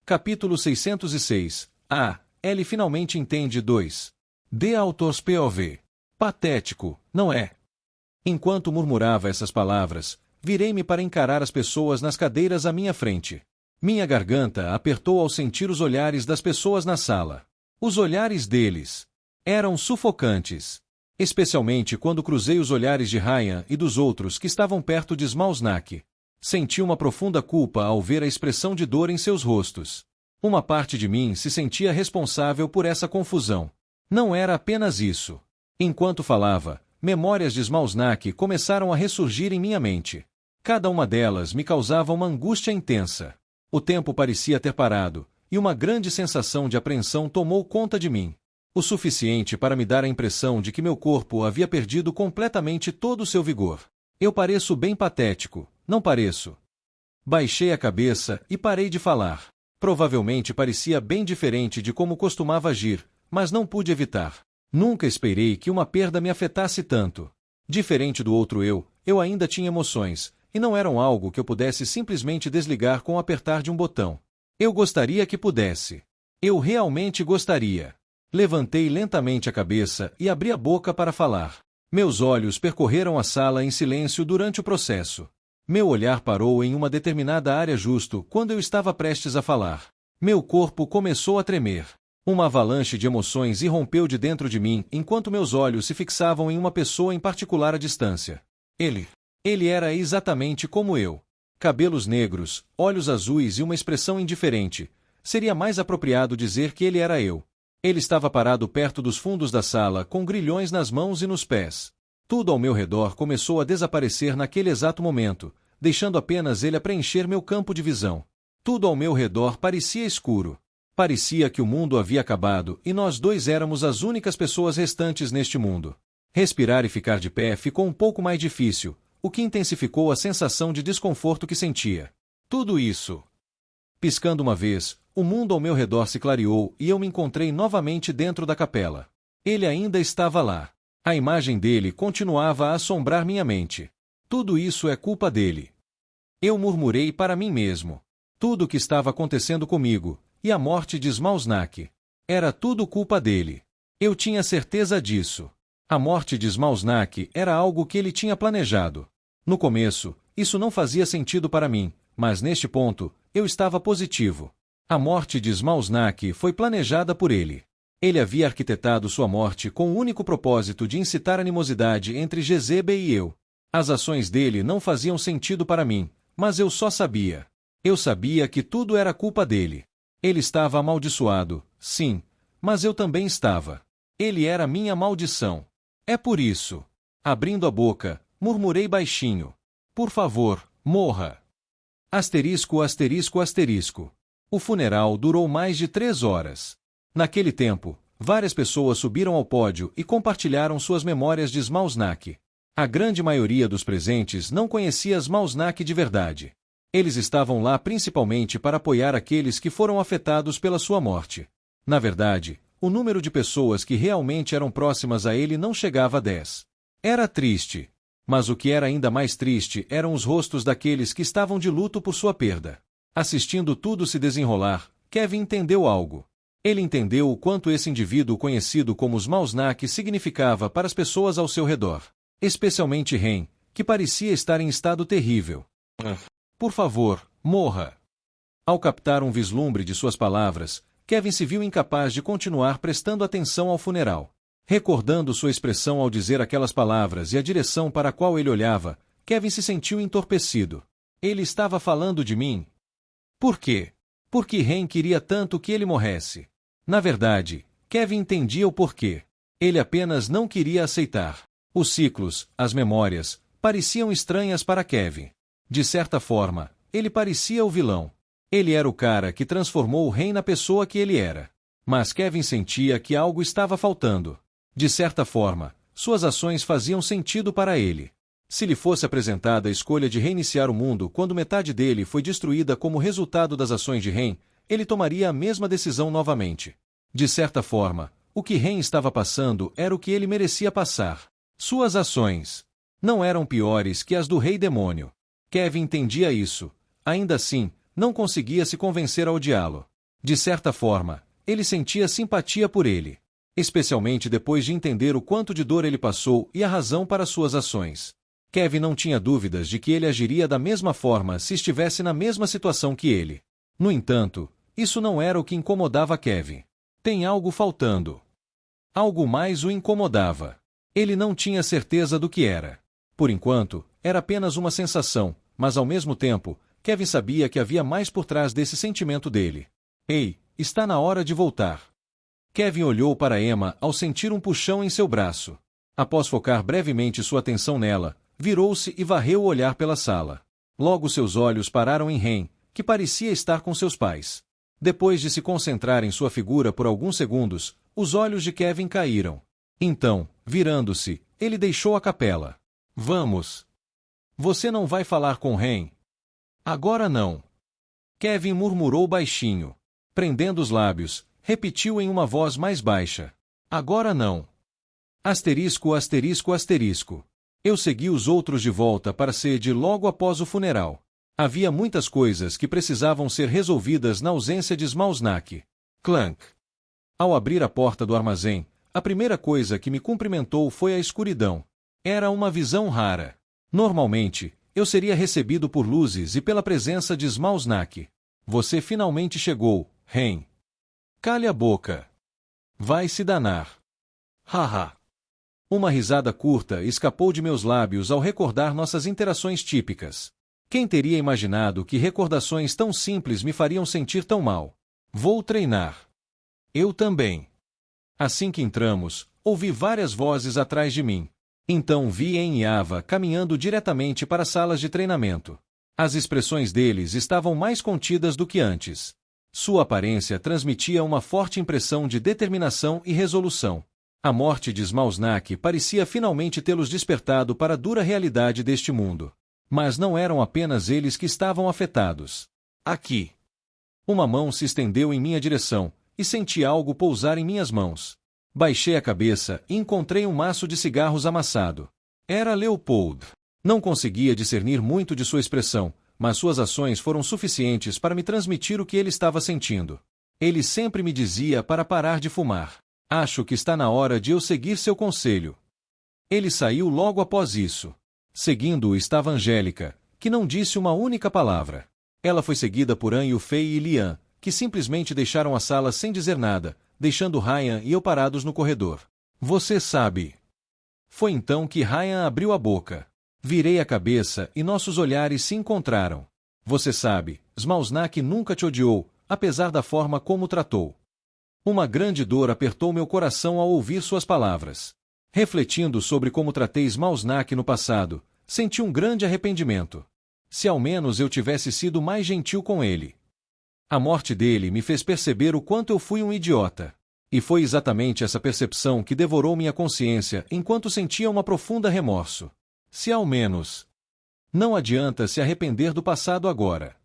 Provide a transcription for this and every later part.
Capítulo 606. Ele finalmente entende 2. The Author's POV. Patético, não é? Enquanto murmurava essas palavras, virei-me para encarar as pessoas nas cadeiras à minha frente. Minha garganta apertou ao sentir os olhares das pessoas na sala. Os olhares deles eram sufocantes. Especialmente quando cruzei os olhares de Ryan e dos outros que estavam perto de Smalsnak. Senti uma profunda culpa ao ver a expressão de dor em seus rostos. Uma parte de mim se sentia responsável por essa confusão. Não era apenas isso. Enquanto falava, memórias de Smalsnak começaram a ressurgir em minha mente. Cada uma delas me causava uma angústia intensa. O tempo parecia ter parado, e uma grande sensação de apreensão tomou conta de mim. O suficiente para me dar a impressão de que meu corpo havia perdido completamente todo o seu vigor. Eu pareço bem patético, não pareço? Baixei a cabeça e parei de falar. Provavelmente parecia bem diferente de como costumava agir, mas não pude evitar. Nunca esperei que uma perda me afetasse tanto. Diferente do outro eu ainda tinha emoções, e não eram algo que eu pudesse simplesmente desligar com o apertar de um botão. Eu gostaria que pudesse. Eu realmente gostaria. Levantei lentamente a cabeça e abri a boca para falar. Meus olhos percorreram a sala em silêncio durante o processo. Meu olhar parou em uma determinada área justo quando eu estava prestes a falar. Meu corpo começou a tremer. Uma avalanche de emoções irrompeu de dentro de mim enquanto meus olhos se fixavam em uma pessoa em particular à distância. Ele era exatamente como eu. Cabelos negros, olhos azuis e uma expressão indiferente. Seria mais apropriado dizer que ele era eu. Ele estava parado perto dos fundos da sala, com grilhões nas mãos e nos pés. Tudo ao meu redor começou a desaparecer naquele exato momento, deixando apenas ele a preencher meu campo de visão. Tudo ao meu redor parecia escuro. Parecia que o mundo havia acabado e nós dois éramos as únicas pessoas restantes neste mundo. Respirar e ficar de pé ficou um pouco mais difícil, o que intensificou a sensação de desconforto que sentia. Tudo isso. Piscando uma vez, o mundo ao meu redor se clareou e eu me encontrei novamente dentro da capela. Ele ainda estava lá. A imagem dele continuava a assombrar minha mente. Tudo isso é culpa dele. Eu murmurei para mim mesmo. Tudo o que estava acontecendo comigo, e a morte de Smalsnak. Era tudo culpa dele. Eu tinha certeza disso. A morte de Smalsnak era algo que ele tinha planejado. No começo, isso não fazia sentido para mim, mas neste ponto, eu estava positivo. A morte de Smalsnak foi planejada por ele. Ele havia arquitetado sua morte com o único propósito de incitar animosidade entre Jezebel e eu. As ações dele não faziam sentido para mim, mas eu só sabia. Eu sabia que tudo era culpa dele. Ele estava amaldiçoado, sim, mas eu também estava. Ele era minha maldição. É por isso. Abrindo a boca, murmurei baixinho. Por favor, morra. Asterisco, asterisco, asterisco. O funeral durou mais de 3 horas. Naquele tempo, várias pessoas subiram ao pódio e compartilharam suas memórias de Smalsnak. A grande maioria dos presentes não conhecia Smalsnak de verdade. Eles estavam lá principalmente para apoiar aqueles que foram afetados pela sua morte. Na verdade, o número de pessoas que realmente eram próximas a ele não chegava a 10. Era triste. Mas o que era ainda mais triste eram os rostos daqueles que estavam de luto por sua perda. Assistindo tudo se desenrolar, Kevin entendeu algo. Ele entendeu o quanto esse indivíduo conhecido como Smalsnak significava para as pessoas ao seu redor. Especialmente Ren, que parecia estar em estado terrível. Por favor, morra. Ao captar um vislumbre de suas palavras, Kevin se viu incapaz de continuar prestando atenção ao funeral. Recordando sua expressão ao dizer aquelas palavras e a direção para a qual ele olhava, Kevin se sentiu entorpecido. Ele estava falando de mim? Por quê? Porque Ren queria tanto que ele morresse. Na verdade, Kevin entendia o porquê. Ele apenas não queria aceitar. Os ciclos, as memórias, pareciam estranhas para Kevin. De certa forma, ele parecia o vilão. Ele era o cara que transformou o Ren na pessoa que ele era. Mas Kevin sentia que algo estava faltando. De certa forma, suas ações faziam sentido para ele. Se lhe fosse apresentada a escolha de reiniciar o mundo quando metade dele foi destruída como resultado das ações de Ren, ele tomaria a mesma decisão novamente. De certa forma, o que Ren estava passando era o que ele merecia passar. Suas ações não eram piores que as do Rei Demônio. Kevin entendia isso. Ainda assim, não conseguia se convencer a odiá-lo. De certa forma, ele sentia simpatia por ele. Especialmente depois de entender o quanto de dor ele passou e a razão para suas ações. Kevin não tinha dúvidas de que ele agiria da mesma forma se estivesse na mesma situação que ele. No entanto, isso não era o que incomodava Kevin. Tem algo faltando. Algo mais o incomodava. Ele não tinha certeza do que era. Por enquanto, era apenas uma sensação, mas ao mesmo tempo, Kevin sabia que havia mais por trás desse sentimento dele. Ei, está na hora de voltar. Kevin olhou para Emma ao sentir um puxão em seu braço. Após focar brevemente sua atenção nela, virou-se e varreu o olhar pela sala. Logo seus olhos pararam em Ren, que parecia estar com seus pais. Depois de se concentrar em sua figura por alguns segundos, os olhos de Kevin caíram. Então, virando-se, ele deixou a capela. Vamos. Você não vai falar com Ren? Agora não. Kevin murmurou baixinho. Prendendo os lábios, repetiu em uma voz mais baixa. Agora não. Asterisco, asterisco, asterisco. Eu segui os outros de volta para Sede logo após o funeral. Havia muitas coisas que precisavam ser resolvidas na ausência de Smalsnak. Clank. Ao abrir a porta do armazém, a primeira coisa que me cumprimentou foi a escuridão. Era uma visão rara. Normalmente, eu seria recebido por luzes e pela presença de Smalsnak. Você finalmente chegou, Ren. Cale a boca. Vai se danar. Haha. Uma risada curta escapou de meus lábios ao recordar nossas interações típicas. Quem teria imaginado que recordações tão simples me fariam sentir tão mal? Vou treinar. Eu também. Assim que entramos, ouvi várias vozes atrás de mim. Então vi En e Ava caminhando diretamente para as salas de treinamento. As expressões deles estavam mais contidas do que antes. Sua aparência transmitia uma forte impressão de determinação e resolução. A morte de Smalsnak parecia finalmente tê-los despertado para a dura realidade deste mundo. Mas não eram apenas eles que estavam afetados. Aqui. Uma mão se estendeu em minha direção, e senti algo pousar em minhas mãos. Baixei a cabeça e encontrei um maço de cigarros amassado. Era Leopold. Não conseguia discernir muito de sua expressão, mas suas ações foram suficientes para me transmitir o que ele estava sentindo. Ele sempre me dizia para parar de fumar. Acho que está na hora de eu seguir seu conselho. Ele saiu logo após isso. Seguindo-o estava Angélica, que não disse uma única palavra. Ela foi seguida por An Yufei e Lian, que simplesmente deixaram a sala sem dizer nada, deixando Ryan e eu parados no corredor. Você sabe. Foi então que Ryan abriu a boca. Virei a cabeça e nossos olhares se encontraram. Você sabe, Smalsnak nunca te odiou, apesar da forma como o tratou. Uma grande dor apertou meu coração ao ouvir suas palavras. Refletindo sobre como tratei Smalsnak no passado, senti um grande arrependimento. Se ao menos eu tivesse sido mais gentil com ele. A morte dele me fez perceber o quanto eu fui um idiota. E foi exatamente essa percepção que devorou minha consciência enquanto sentia uma profunda remorso. Se ao menos... Não adianta se arrepender do passado agora.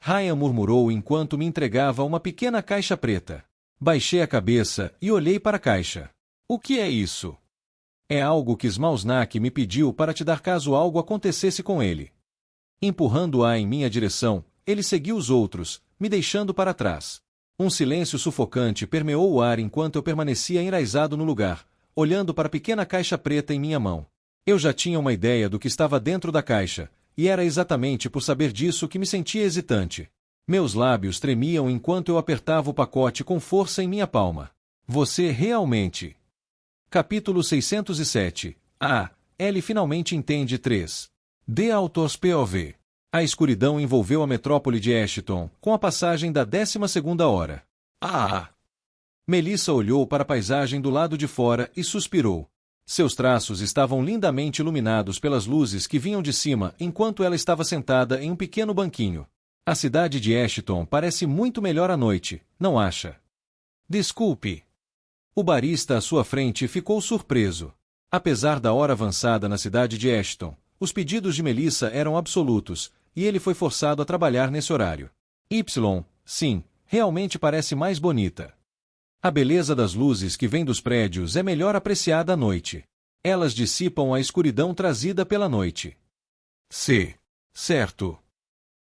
Ryan murmurou enquanto me entregava uma pequena caixa preta. Baixei a cabeça e olhei para a caixa. O que é isso? É algo que Smalsnak me pediu para te dar caso algo acontecesse com ele. Empurrando-a em minha direção, ele seguiu os outros, me deixando para trás. Um silêncio sufocante permeou o ar enquanto eu permanecia enraizado no lugar, olhando para a pequena caixa preta em minha mão. Eu já tinha uma ideia do que estava dentro da caixa, e era exatamente por saber disso que me sentia hesitante. Meus lábios tremiam enquanto eu apertava o pacote com força em minha palma. Você realmente... Capítulo 607. Ele finalmente entende 3. The Author's POV. A escuridão envolveu a metrópole de Ashton, com a passagem da 12ª hora. Melissa olhou para a paisagem do lado de fora e suspirou. Seus traços estavam lindamente iluminados pelas luzes que vinham de cima enquanto ela estava sentada em um pequeno banquinho. A cidade de Ashton parece muito melhor à noite, não acha? Desculpe. O barista à sua frente ficou surpreso. Apesar da hora avançada na cidade de Ashton, os pedidos de Melissa eram absolutos, e ele foi forçado a trabalhar nesse horário. Sim, realmente parece mais bonita. A beleza das luzes que vem dos prédios é melhor apreciada à noite. Elas dissipam a escuridão trazida pela noite. Certo.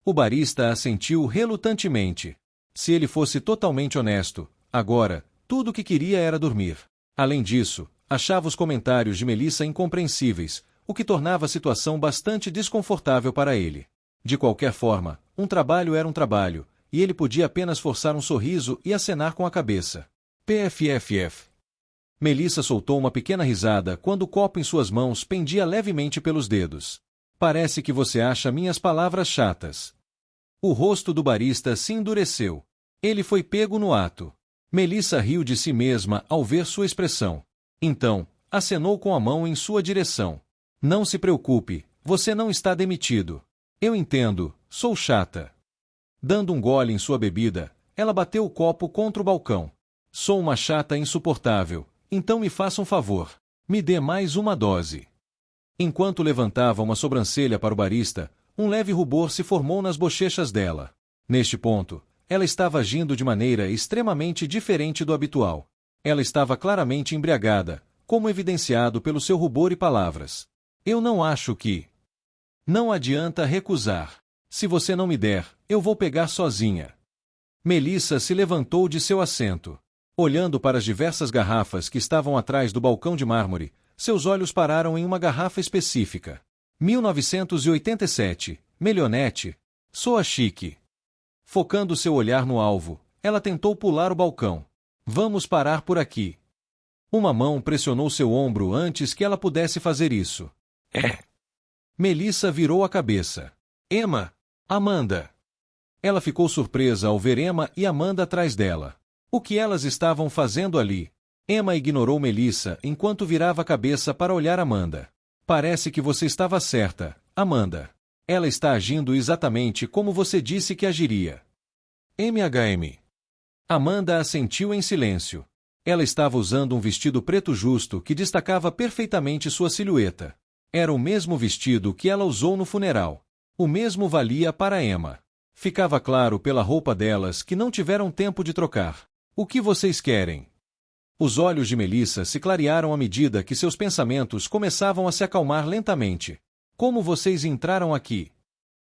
O barista assentiu relutantemente. Se ele fosse totalmente honesto, agora, tudo o que queria era dormir. Além disso, achava os comentários de Melissa incompreensíveis, o que tornava a situação bastante desconfortável para ele. De qualquer forma, um trabalho era um trabalho, e ele podia apenas forçar um sorriso e acenar com a cabeça. PFFF. Melissa soltou uma pequena risada quando o copo em suas mãos pendia levemente pelos dedos. Parece que você acha minhas palavras chatas. O rosto do barista se endureceu. Ele foi pego no ato. Melissa riu de si mesma ao ver sua expressão. Então, acenou com a mão em sua direção. Não se preocupe, você não está demitido. Eu entendo, sou chata. Dando um gole em sua bebida, ela bateu o copo contra o balcão. Sou uma chata insuportável, então me faça um favor. Me dê mais uma dose. Enquanto levantava uma sobrancelha para o barista, um leve rubor se formou nas bochechas dela. Neste ponto, ela estava agindo de maneira extremamente diferente do habitual. Ela estava claramente embriagada, como evidenciado pelo seu rubor e palavras. Eu não acho que... Não adianta recusar. Se você não me der, eu vou pegar sozinha. Melissa se levantou de seu assento. Olhando para as diversas garrafas que estavam atrás do balcão de mármore, seus olhos pararam em uma garrafa específica. 1987, Melionette. Soa chique. Focando seu olhar no alvo, ela tentou pular o balcão. Vamos parar por aqui. Uma mão pressionou seu ombro antes que ela pudesse fazer isso. Melissa virou a cabeça. Emma! Amanda! Ela ficou surpresa ao ver Emma e Amanda atrás dela. O que elas estavam fazendo ali? Emma ignorou Melissa enquanto virava a cabeça para olhar Amanda. Parece que você estava certa, Amanda. Ela está agindo exatamente como você disse que agiria. MHM. Amanda assentiu em silêncio. Ela estava usando um vestido preto justo que destacava perfeitamente sua silhueta. Era o mesmo vestido que ela usou no funeral. O mesmo valia para Emma. Ficava claro pela roupa delas que não tiveram tempo de trocar. O que vocês querem? Os olhos de Melissa se clarearam à medida que seus pensamentos começavam a se acalmar lentamente. Como vocês entraram aqui?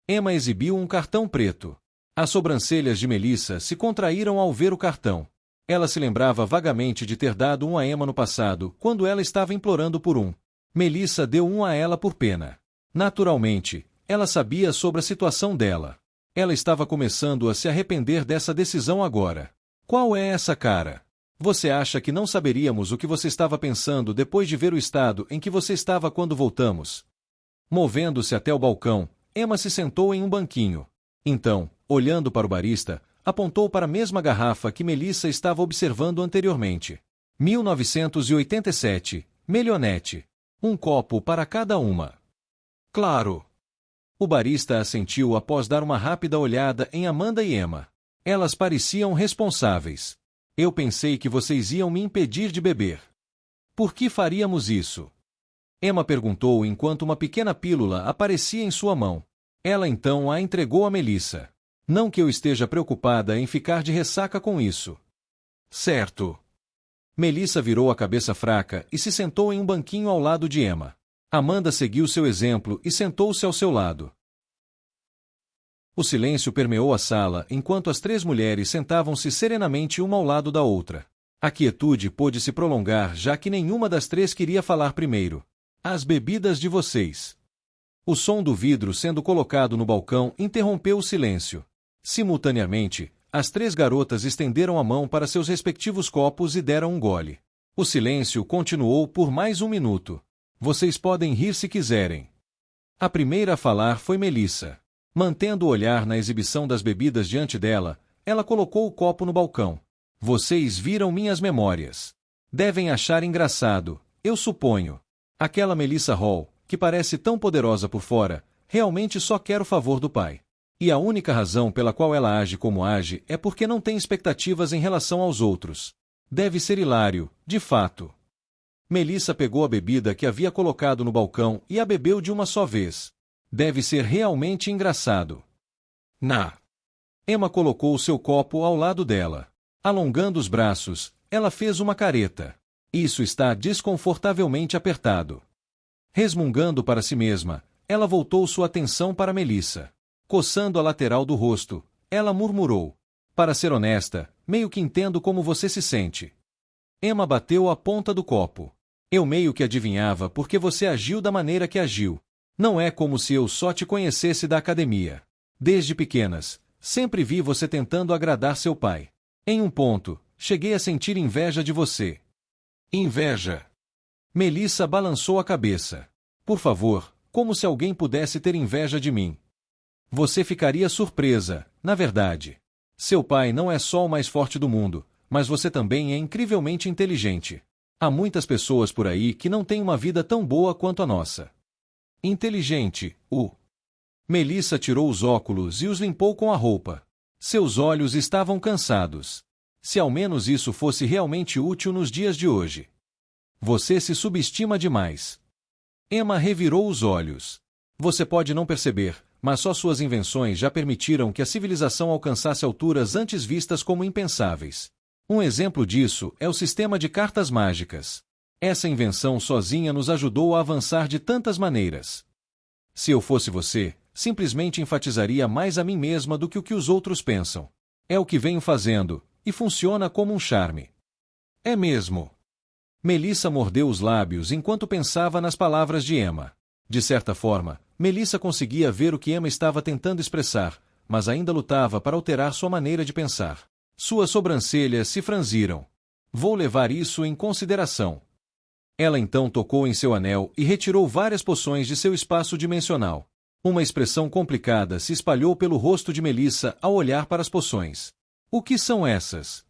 Emma exibiu um cartão preto. As sobrancelhas de Melissa se contraíram ao ver o cartão. Ela se lembrava vagamente de ter dado um a Emma no passado, quando ela estava implorando por um. Melissa deu um a ela por pena. Naturalmente, ela sabia sobre a situação dela. Ela estava começando a se arrepender dessa decisão agora. Qual é essa cara? Você acha que não saberíamos o que você estava pensando depois de ver o estado em que você estava quando voltamos? Movendo-se até o balcão, Emma se sentou em um banquinho. Então, olhando para o barista, apontou para a mesma garrafa que Melissa estava observando anteriormente. 1987, Melionette. Um copo para cada uma. Claro. O barista assentiu após dar uma rápida olhada em Amanda e Emma. Elas pareciam responsáveis. Eu pensei que vocês iam me impedir de beber. Por que faríamos isso? Emma perguntou enquanto uma pequena pílula aparecia em sua mão. Ela então a entregou a Melissa. Não que eu esteja preocupada em ficar de ressaca com isso. Certo. Melissa virou a cabeça fraca e se sentou em um banquinho ao lado de Emma. Amanda seguiu seu exemplo e sentou-se ao seu lado. O silêncio permeou a sala enquanto as três mulheres sentavam-se serenamente uma ao lado da outra. A quietude pôde se prolongar já que nenhuma das três queria falar primeiro. As bebidas de vocês. O som do vidro sendo colocado no balcão interrompeu o silêncio. Simultaneamente, as três garotas estenderam a mão para seus respectivos copos e deram um gole. O silêncio continuou por mais um minuto. Vocês podem rir se quiserem. A primeira a falar foi Melissa. Mantendo o olhar na exibição das bebidas diante dela, ela colocou o copo no balcão. Vocês viram minhas memórias. Devem achar engraçado, eu suponho. Aquela Melissa Hall, que parece tão poderosa por fora, realmente só quer o favor do pai. E a única razão pela qual ela age como age é porque não tem expectativas em relação aos outros. Deve ser hilário, de fato. Melissa pegou a bebida que havia colocado no balcão e a bebeu de uma só vez. Deve ser realmente engraçado. Emma colocou seu copo ao lado dela. Alongando os braços, ela fez uma careta. Isso está desconfortavelmente apertado. Resmungando para si mesma, ela voltou sua atenção para Melissa. Coçando a lateral do rosto, ela murmurou. Para ser honesta, meio que entendo como você se sente. Emma bateu a ponta do copo. Eu meio que adivinhava porque você agiu da maneira que agiu. Não é como se eu só te conhecesse da academia. Desde pequenas, sempre vi você tentando agradar seu pai. Em um ponto, cheguei a sentir inveja de você. Inveja? Melissa balançou a cabeça. Por favor, como se alguém pudesse ter inveja de mim. Você ficaria surpresa, na verdade. Seu pai não é só o mais forte do mundo, mas você também é incrivelmente inteligente. Há muitas pessoas por aí que não têm uma vida tão boa quanto a nossa. Inteligente, Melissa tirou os óculos e os limpou com a roupa. Seus olhos estavam cansados. Se ao menos isso fosse realmente útil nos dias de hoje. Você se subestima demais. Emma revirou os olhos. Você pode não perceber, mas só suas invenções já permitiram que a civilização alcançasse alturas antes vistas como impensáveis. Um exemplo disso é o sistema de cartas mágicas. Essa invenção sozinha nos ajudou a avançar de tantas maneiras. Se eu fosse você, simplesmente enfatizaria mais a mim mesma do que o que os outros pensam. É o que venho fazendo, e funciona como um charme. É mesmo. Melissa mordeu os lábios enquanto pensava nas palavras de Emma. De certa forma, Melissa conseguia ver o que Emma estava tentando expressar, mas ainda lutava para alterar sua maneira de pensar. Suas sobrancelhas se franziram. Vou levar isso em consideração. Ela então tocou em seu anel e retirou várias poções de seu espaço dimensional. Uma expressão complicada se espalhou pelo rosto de Melissa ao olhar para as poções. O que são essas?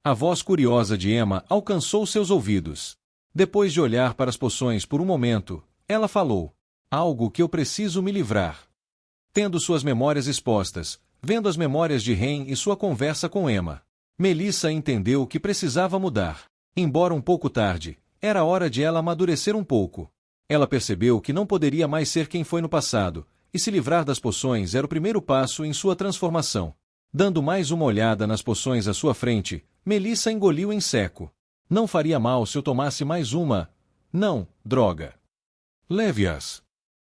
A voz curiosa de Emma alcançou seus ouvidos. Depois de olhar para as poções por um momento, ela falou: algo que eu preciso me livrar. Tendo suas memórias expostas, vendo as memórias de Ren e sua conversa com Emma, Melissa entendeu que precisava mudar. Embora um pouco tarde, era hora de ela amadurecer um pouco. Ela percebeu que não poderia mais ser quem foi no passado, e se livrar das poções era o primeiro passo em sua transformação. Dando mais uma olhada nas poções à sua frente, Melissa engoliu em seco. Não faria mal se eu tomasse mais uma. Não, droga. Leve-as.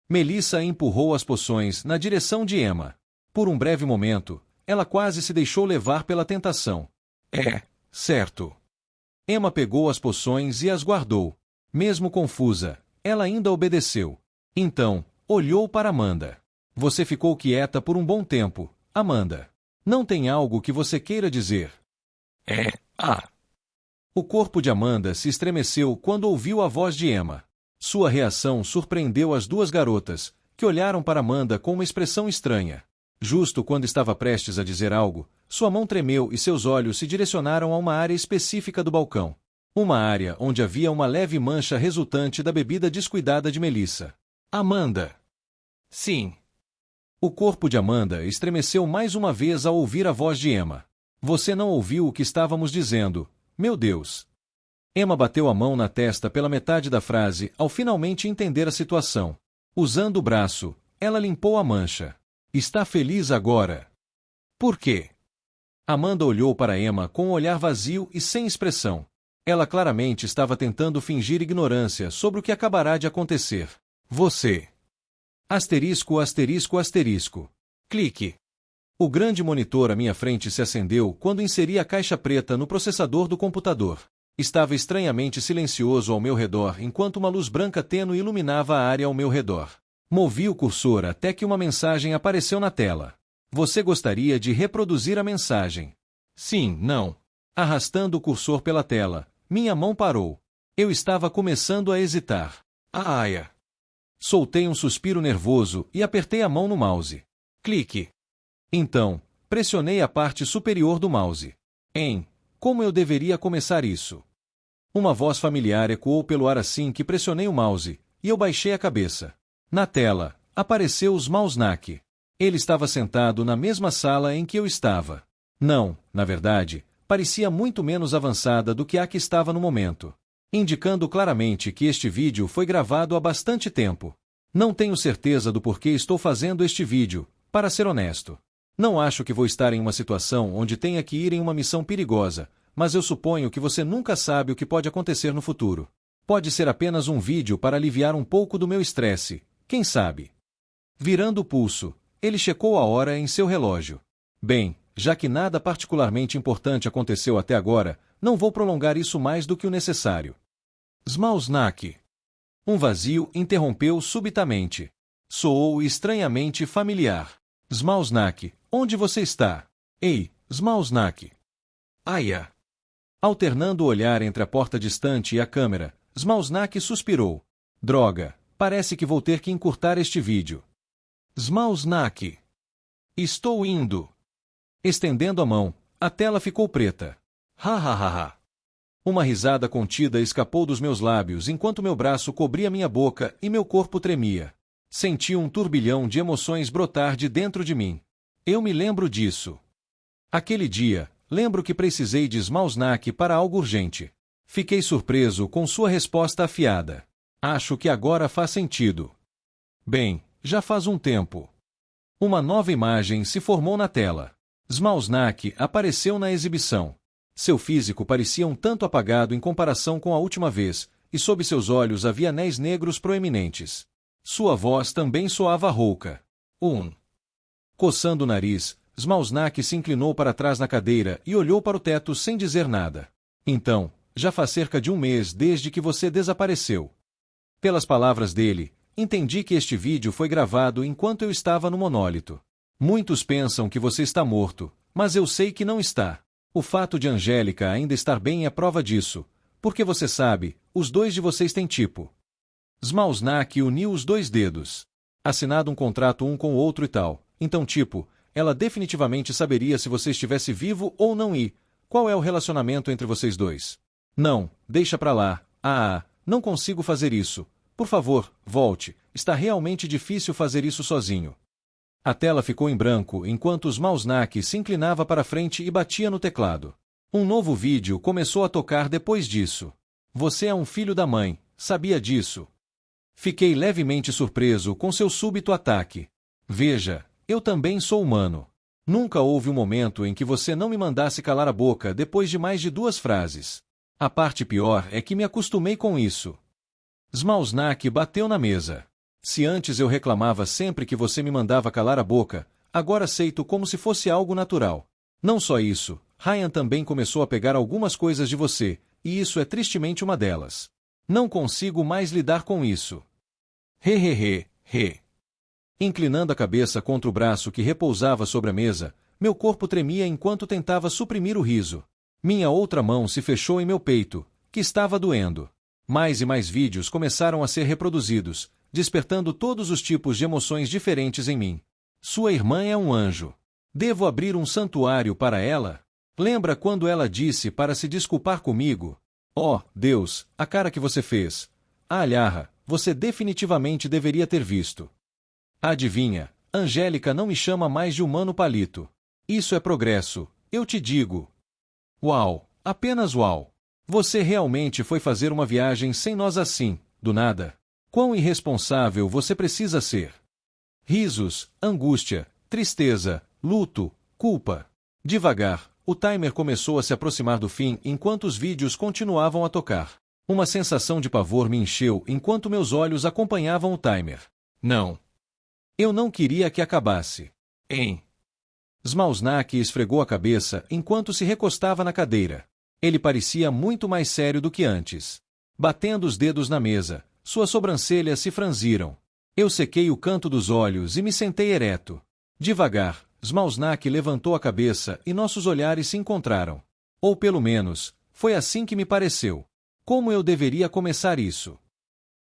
Melissa empurrou as poções na direção de Emma. Por um breve momento, ela quase se deixou levar pela tentação. Certo. Emma pegou as poções e as guardou. Mesmo confusa, ela ainda obedeceu. Então, olhou para Amanda. Você ficou quieta por um bom tempo, Amanda. Não tem algo que você queira dizer? O corpo de Amanda se estremeceu quando ouviu a voz de Emma. Sua reação surpreendeu as duas garotas, que olharam para Amanda com uma expressão estranha. Justo quando estava prestes a dizer algo, sua mão tremeu e seus olhos se direcionaram a uma área específica do balcão. Uma área onde havia uma leve mancha resultante da bebida descuidada de Melissa. Amanda! Sim. O corpo de Amanda estremeceu mais uma vez ao ouvir a voz de Emma. Você não ouviu o que estávamos dizendo, meu Deus. Emma bateu a mão na testa pela metade da frase ao finalmente entender a situação. Usando o braço, ela limpou a mancha. Está feliz agora? Por quê? Amanda olhou para Emma com um olhar vazio e sem expressão. Ela claramente estava tentando fingir ignorância sobre o que acabará de acontecer. Você. Asterisco, asterisco, asterisco. Clique. O grande monitor à minha frente se acendeu quando inseri a caixa preta no processador do computador. Estava estranhamente silencioso ao meu redor enquanto uma luz branca tênue iluminava a área ao meu redor. Movi o cursor até que uma mensagem apareceu na tela. Você gostaria de reproduzir a mensagem? Sim, não. Arrastando o cursor pela tela, minha mão parou. Eu estava começando a hesitar. Aia! Soltei um suspiro nervoso e apertei a mão no mouse. Clique. Então, pressionei a parte superior do mouse. Como eu deveria começar isso? Uma voz familiar ecoou pelo ar assim que pressionei o mouse, e eu baixei a cabeça. Na tela, apareceu Smalsnak. Ele estava sentado na mesma sala em que eu estava. Não, na verdade, parecia muito menos avançada do que a que estava no momento, indicando claramente que este vídeo foi gravado há bastante tempo. Não tenho certeza do porquê estou fazendo este vídeo, para ser honesto. Não acho que vou estar em uma situação onde tenha que ir em uma missão perigosa, mas eu suponho que você nunca sabe o que pode acontecer no futuro. Pode ser apenas um vídeo para aliviar um pouco do meu estresse, quem sabe? Virando o pulso, ele checou a hora em seu relógio. Bem, já que nada particularmente importante aconteceu até agora, não vou prolongar isso mais do que o necessário. Smalsnak. Um vazio interrompeu subitamente. Soou estranhamente familiar. Smalsnak, onde você está? Ei, Smalsnak. Aia. Alternando o olhar entre a porta distante e a câmera, Smalsnak suspirou. Droga, parece que vou ter que encurtar este vídeo. Smalsnak. Estou indo. Estendendo a mão, a tela ficou preta. Ha ha ha ha. Uma risada contida escapou dos meus lábios enquanto meu braço cobria minha boca e meu corpo tremia. Senti um turbilhão de emoções brotar de dentro de mim. Eu me lembro disso. Aquele dia, lembro que precisei de Smalsnak para algo urgente. Fiquei surpreso com sua resposta afiada. Acho que agora faz sentido. Bem, já faz um tempo. Uma nova imagem se formou na tela. Smalsnak apareceu na exibição. Seu físico parecia um tanto apagado em comparação com a última vez, e sob seus olhos havia anéis negros proeminentes. Sua voz também soava rouca. Coçando o nariz, Smalsnak se inclinou para trás na cadeira e olhou para o teto sem dizer nada. Então, já faz cerca de um mês desde que você desapareceu. Pelas palavras dele, entendi que este vídeo foi gravado enquanto eu estava no monólito. Muitos pensam que você está morto, mas eu sei que não está. O fato de Angélica ainda estar bem é prova disso, porque você sabe, os dois de vocês têm tipo. Smalsnak uniu os dois dedos. Assinado um contrato um com o outro e tal, então tipo, ela definitivamente saberia se você estivesse vivo ou não e qual é o relacionamento entre vocês dois. Não, deixa pra lá. Não consigo fazer isso. Por favor, volte. Está realmente difícil fazer isso sozinho. A tela ficou em branco enquanto Smalsnak se inclinava para frente e batia no teclado. Um novo vídeo começou a tocar depois disso. Você é um filho da mãe, sabia disso? Fiquei levemente surpreso com seu súbito ataque. Veja, eu também sou humano. Nunca houve um momento em que você não me mandasse calar a boca depois de mais de 2 frases. A parte pior é que me acostumei com isso. Smalsnak bateu na mesa. Se antes eu reclamava sempre que você me mandava calar a boca, agora aceito como se fosse algo natural. Não só isso, Ryan também começou a pegar algumas coisas de você, e isso é tristemente uma delas. Não consigo mais lidar com isso. He. Inclinando a cabeça contra o braço que repousava sobre a mesa, meu corpo tremia enquanto tentava suprimir o riso. Minha outra mão se fechou em meu peito, que estava doendo. Mais e mais vídeos começaram a ser reproduzidos, despertando todos os tipos de emoções diferentes em mim. Sua irmã é um anjo. Devo abrir um santuário para ela? Lembra quando ela disse para se desculpar comigo? Oh, Deus, a cara que você fez. Alharra, você definitivamente deveria ter visto. Adivinha, Angélica não me chama mais de humano palito. Isso é progresso, eu te digo. Uau, apenas uau. Você realmente foi fazer uma viagem sem nós assim, do nada. Quão irresponsável você precisa ser. Risos, angústia, tristeza, luto, culpa. Devagar, o timer começou a se aproximar do fim enquanto os vídeos continuavam a tocar. Uma sensação de pavor me encheu enquanto meus olhos acompanhavam o timer. Não. Eu não queria que acabasse. Smalsnak esfregou a cabeça enquanto se recostava na cadeira. Ele parecia muito mais sério do que antes. Batendo os dedos na mesa, suas sobrancelhas se franziram. Eu sequei o canto dos olhos e me sentei ereto. Devagar, Smalsnak levantou a cabeça e nossos olhares se encontraram. Ou pelo menos, foi assim que me pareceu. Como eu deveria começar isso?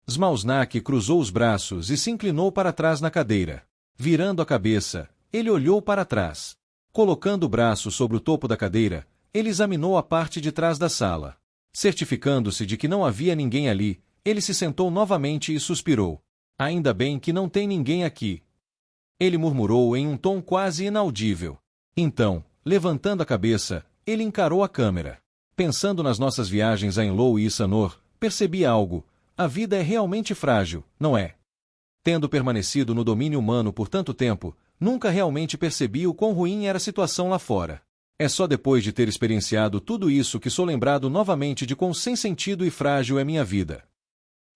Smalsnak cruzou os braços e se inclinou para trás na cadeira. Virando a cabeça, ele olhou para trás. Colocando o braço sobre o topo da cadeira, ele examinou a parte de trás da sala. Certificando-se de que não havia ninguém ali, ele se sentou novamente e suspirou. Ainda bem que não tem ninguém aqui. Ele murmurou em um tom quase inaudível. Então, levantando a cabeça, ele encarou a câmera. Pensando nas nossas viagens a Enlou e Isanor, percebi algo. A vida é realmente frágil, não é? Tendo permanecido no domínio humano por tanto tempo, nunca realmente percebi o quão ruim era a situação lá fora. É só depois de ter experienciado tudo isso que sou lembrado novamente de quão sem sentido e frágil é minha vida.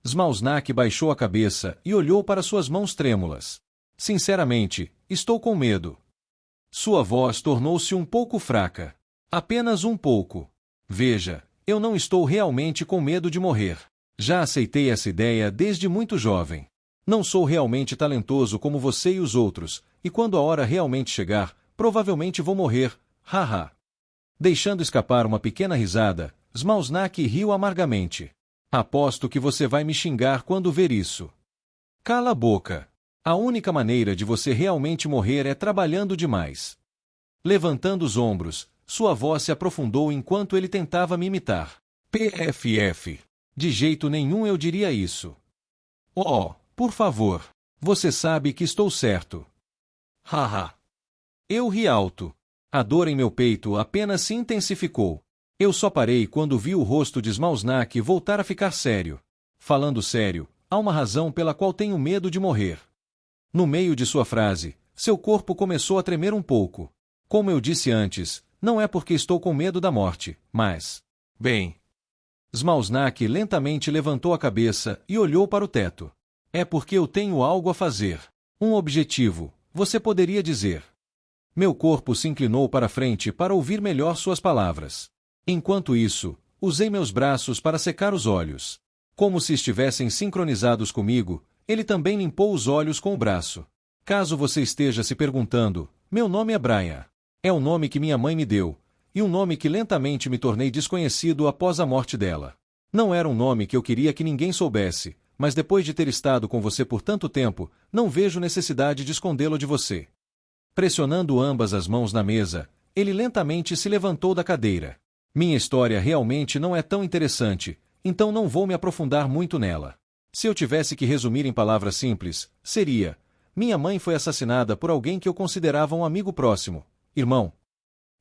Smalsnak baixou a cabeça e olhou para suas mãos trêmulas. Sinceramente, estou com medo. Sua voz tornou-se um pouco fraca. Apenas um pouco. Veja, eu não estou realmente com medo de morrer. Já aceitei essa ideia desde muito jovem. Não sou realmente talentoso como você e os outros, e quando a hora realmente chegar, provavelmente vou morrer, haha. Deixando escapar uma pequena risada, Smausnak riu amargamente. Aposto que você vai me xingar quando ver isso. Cala a boca. A única maneira de você realmente morrer é trabalhando demais. Levantando os ombros, sua voz se aprofundou enquanto ele tentava me imitar. PFF. De jeito nenhum eu diria isso. Oh, por favor. Você sabe que estou certo. Haha. Eu ri alto. A dor em meu peito apenas se intensificou. Eu só parei quando vi o rosto de Smausnak voltar a ficar sério. Falando sério, há uma razão pela qual tenho medo de morrer. No meio de sua frase, seu corpo começou a tremer um pouco. Como eu disse antes, não é porque estou com medo da morte, mas... Bem... Smausnak lentamente levantou a cabeça e olhou para o teto. É porque eu tenho algo a fazer. Um objetivo, você poderia dizer. Meu corpo se inclinou para frente para ouvir melhor suas palavras. Enquanto isso, usei meus braços para secar os olhos. Como se estivessem sincronizados comigo, ele também limpou os olhos com o braço. Caso você esteja se perguntando, meu nome é Brian. É o nome que minha mãe me deu, e um nome que lentamente me tornei desconhecido após a morte dela. Não era um nome que eu queria que ninguém soubesse, mas depois de ter estado com você por tanto tempo, não vejo necessidade de escondê-lo de você. Pressionando ambas as mãos na mesa, ele lentamente se levantou da cadeira. Minha história realmente não é tão interessante, então não vou me aprofundar muito nela. Se eu tivesse que resumir em palavras simples, seria: minha mãe foi assassinada por alguém que eu considerava um amigo próximo, irmão.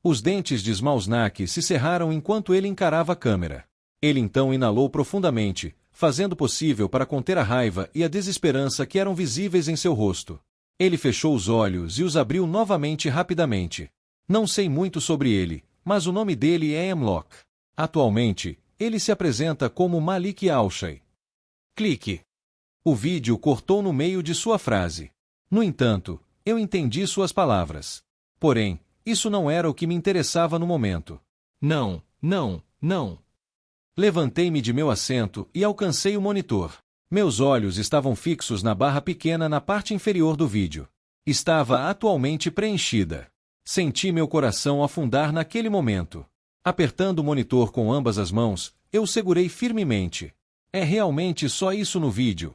Os dentes de Smausnak se cerraram enquanto ele encarava a câmera. Ele então inalou profundamente, fazendo possível para conter a raiva e a desesperança que eram visíveis em seu rosto. Ele fechou os olhos e os abriu novamente rapidamente. Não sei muito sobre ele, mas o nome dele é Hemlock. Atualmente, ele se apresenta como Malik Alshai. Clique. O vídeo cortou no meio de sua frase. No entanto, eu entendi suas palavras. Porém, isso não era o que me interessava no momento. Não, não, não. Levantei-me de meu assento e alcancei o monitor. Meus olhos estavam fixos na barra pequena na parte inferior do vídeo. Estava atualmente preenchida. Senti meu coração afundar naquele momento. Apertando o monitor com ambas as mãos, eu o segurei firmemente. É realmente só isso no vídeo?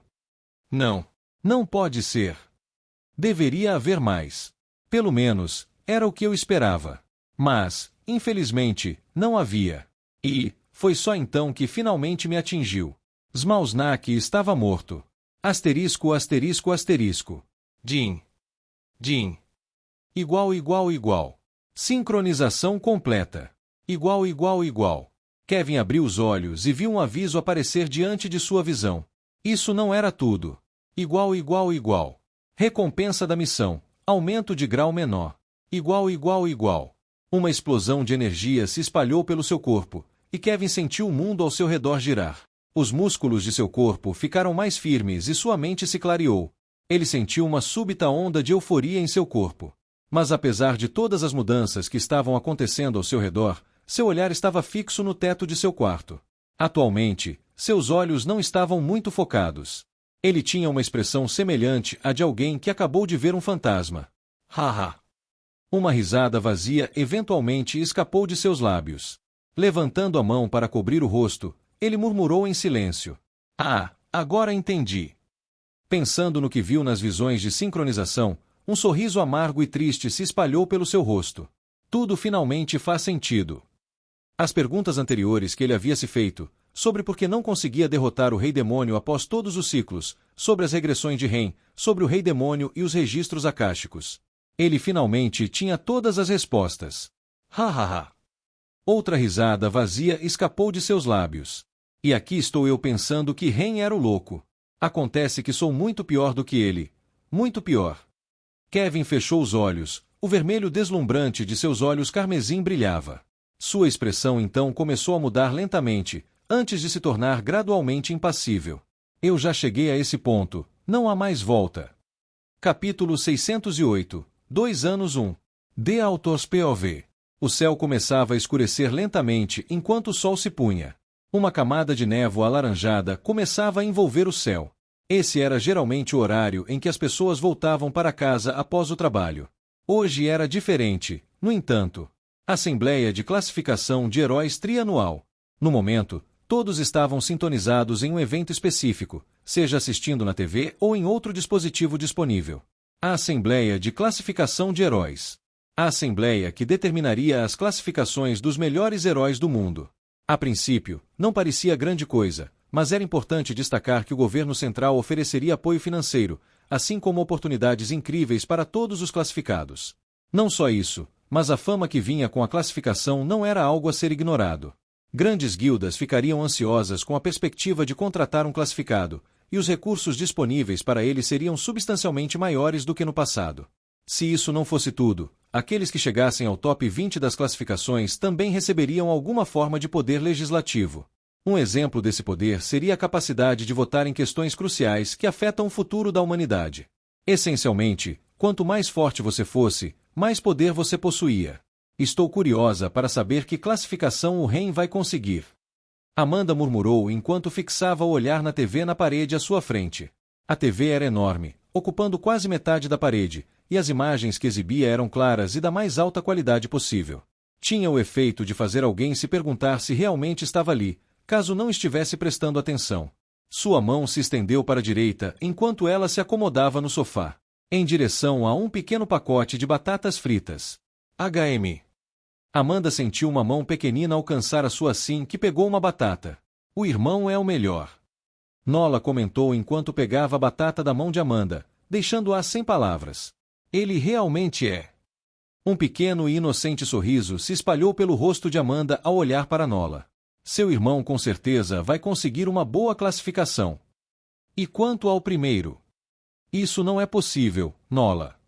Não. Não pode ser. Deveria haver mais. Pelo menos, era o que eu esperava. Mas, infelizmente, não havia. E foi só então que finalmente me atingiu. Smausnak estava morto. Asterisco, asterisco, asterisco. Jin. Jin. Igual, igual, igual. Sincronização completa. Igual, igual, igual. Kevin abriu os olhos e viu um aviso aparecer diante de sua visão. Isso não era tudo. Igual, igual, igual. Recompensa da missão. Aumento de grau menor. Igual, igual, igual. Uma explosão de energia se espalhou pelo seu corpo, e Kevin sentiu o mundo ao seu redor girar. Os músculos de seu corpo ficaram mais firmes e sua mente se clareou. Ele sentiu uma súbita onda de euforia em seu corpo. Mas apesar de todas as mudanças que estavam acontecendo ao seu redor, seu olhar estava fixo no teto de seu quarto. Atualmente, seus olhos não estavam muito focados. Ele tinha uma expressão semelhante à de alguém que acabou de ver um fantasma. Haha. Uma risada vazia eventualmente escapou de seus lábios. Levantando a mão para cobrir o rosto, ele murmurou em silêncio. Ah, agora entendi. Pensando no que viu nas visões de sincronização, um sorriso amargo e triste se espalhou pelo seu rosto. Tudo finalmente faz sentido. As perguntas anteriores que ele havia se feito, sobre por que não conseguia derrotar o Rei Demônio após todos os ciclos, sobre as regressões de Ren, sobre o Rei Demônio e os registros akáshicos. Ele finalmente tinha todas as respostas. Hahaha. Outra risada vazia escapou de seus lábios. E aqui estou eu pensando que Ren era o louco. Acontece que sou muito pior do que ele. Muito pior. Kevin fechou os olhos, o vermelho deslumbrante de seus olhos carmesim brilhava. Sua expressão então começou a mudar lentamente, antes de se tornar gradualmente impassível. Eu já cheguei a esse ponto, não há mais volta. Capítulo 608. 2 anos 1. D. Autors POV. O céu começava a escurecer lentamente enquanto o sol se punha. Uma camada de névoa alaranjada começava a envolver o céu. Esse era geralmente o horário em que as pessoas voltavam para casa após o trabalho. Hoje era diferente, no entanto. Assembleia de Classificação de Heróis Trianual. No momento, todos estavam sintonizados em um evento específico, seja assistindo na TV ou em outro dispositivo disponível. A Assembleia de Classificação de Heróis. A Assembleia que determinaria as classificações dos melhores heróis do mundo. A princípio, não parecia grande coisa, mas era importante destacar que o governo central ofereceria apoio financeiro, assim como oportunidades incríveis para todos os classificados. Não só isso, mas a fama que vinha com a classificação não era algo a ser ignorado. Grandes guildas ficariam ansiosas com a perspectiva de contratar um classificado, e os recursos disponíveis para ele seriam substancialmente maiores do que no passado. Se isso não fosse tudo, aqueles que chegassem ao top 20 das classificações também receberiam alguma forma de poder legislativo. Um exemplo desse poder seria a capacidade de votar em questões cruciais que afetam o futuro da humanidade. Essencialmente, quanto mais forte você fosse, mais poder você possuía. Estou curiosa para saber que classificação o Ren vai conseguir. Amanda murmurou enquanto fixava o olhar na TV na parede à sua frente. A TV era enorme, ocupando quase metade da parede, e as imagens que exibia eram claras e da mais alta qualidade possível. Tinha o efeito de fazer alguém se perguntar se realmente estava ali, caso não estivesse prestando atenção. Sua mão se estendeu para a direita enquanto ela se acomodava no sofá, em direção a um pequeno pacote de batatas fritas. HM. Amanda sentiu uma mão pequenina alcançar a sua assim que pegou uma batata. O irmão é o melhor. Nola comentou enquanto pegava a batata da mão de Amanda, deixando-a sem palavras. Ele realmente é. Um pequeno e inocente sorriso se espalhou pelo rosto de Amanda ao olhar para Nola. Seu irmão com certeza vai conseguir uma boa classificação. E quanto ao primeiro? Isso não é possível, Nola.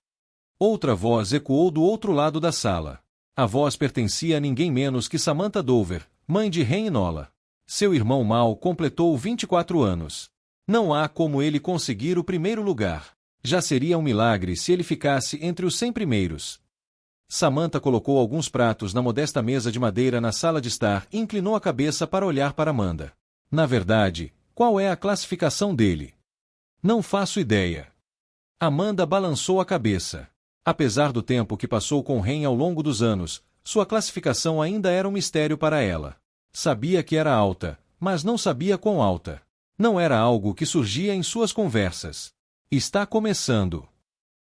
Outra voz ecoou do outro lado da sala. A voz pertencia a ninguém menos que Samantha Dover, mãe de Ren e Nola. Seu irmão Mal completou 24 anos. Não há como ele conseguir o primeiro lugar. Já seria um milagre se ele ficasse entre os 100 primeiros. Samantha colocou alguns pratos na modesta mesa de madeira na sala de estar e inclinou a cabeça para olhar para Amanda. Na verdade, qual é a classificação dele? Não faço ideia. Amanda balançou a cabeça. Apesar do tempo que passou com Ren ao longo dos anos, sua classificação ainda era um mistério para ela. Sabia que era alta, mas não sabia quão alta. Não era algo que surgia em suas conversas. Está começando.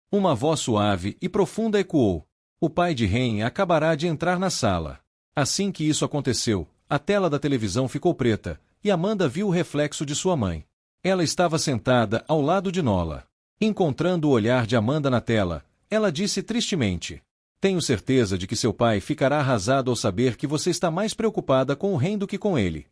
Uma voz suave e profunda ecoou. O pai de Ren acabará de entrar na sala. Assim que isso aconteceu, a tela da televisão ficou preta, e Amanda viu o reflexo de sua mãe. Ela estava sentada ao lado de Nola. Encontrando o olhar de Amanda na tela, ela disse tristemente: "Tenho certeza de que seu pai ficará arrasado ao saber que você está mais preocupada com o Ren do que com ele."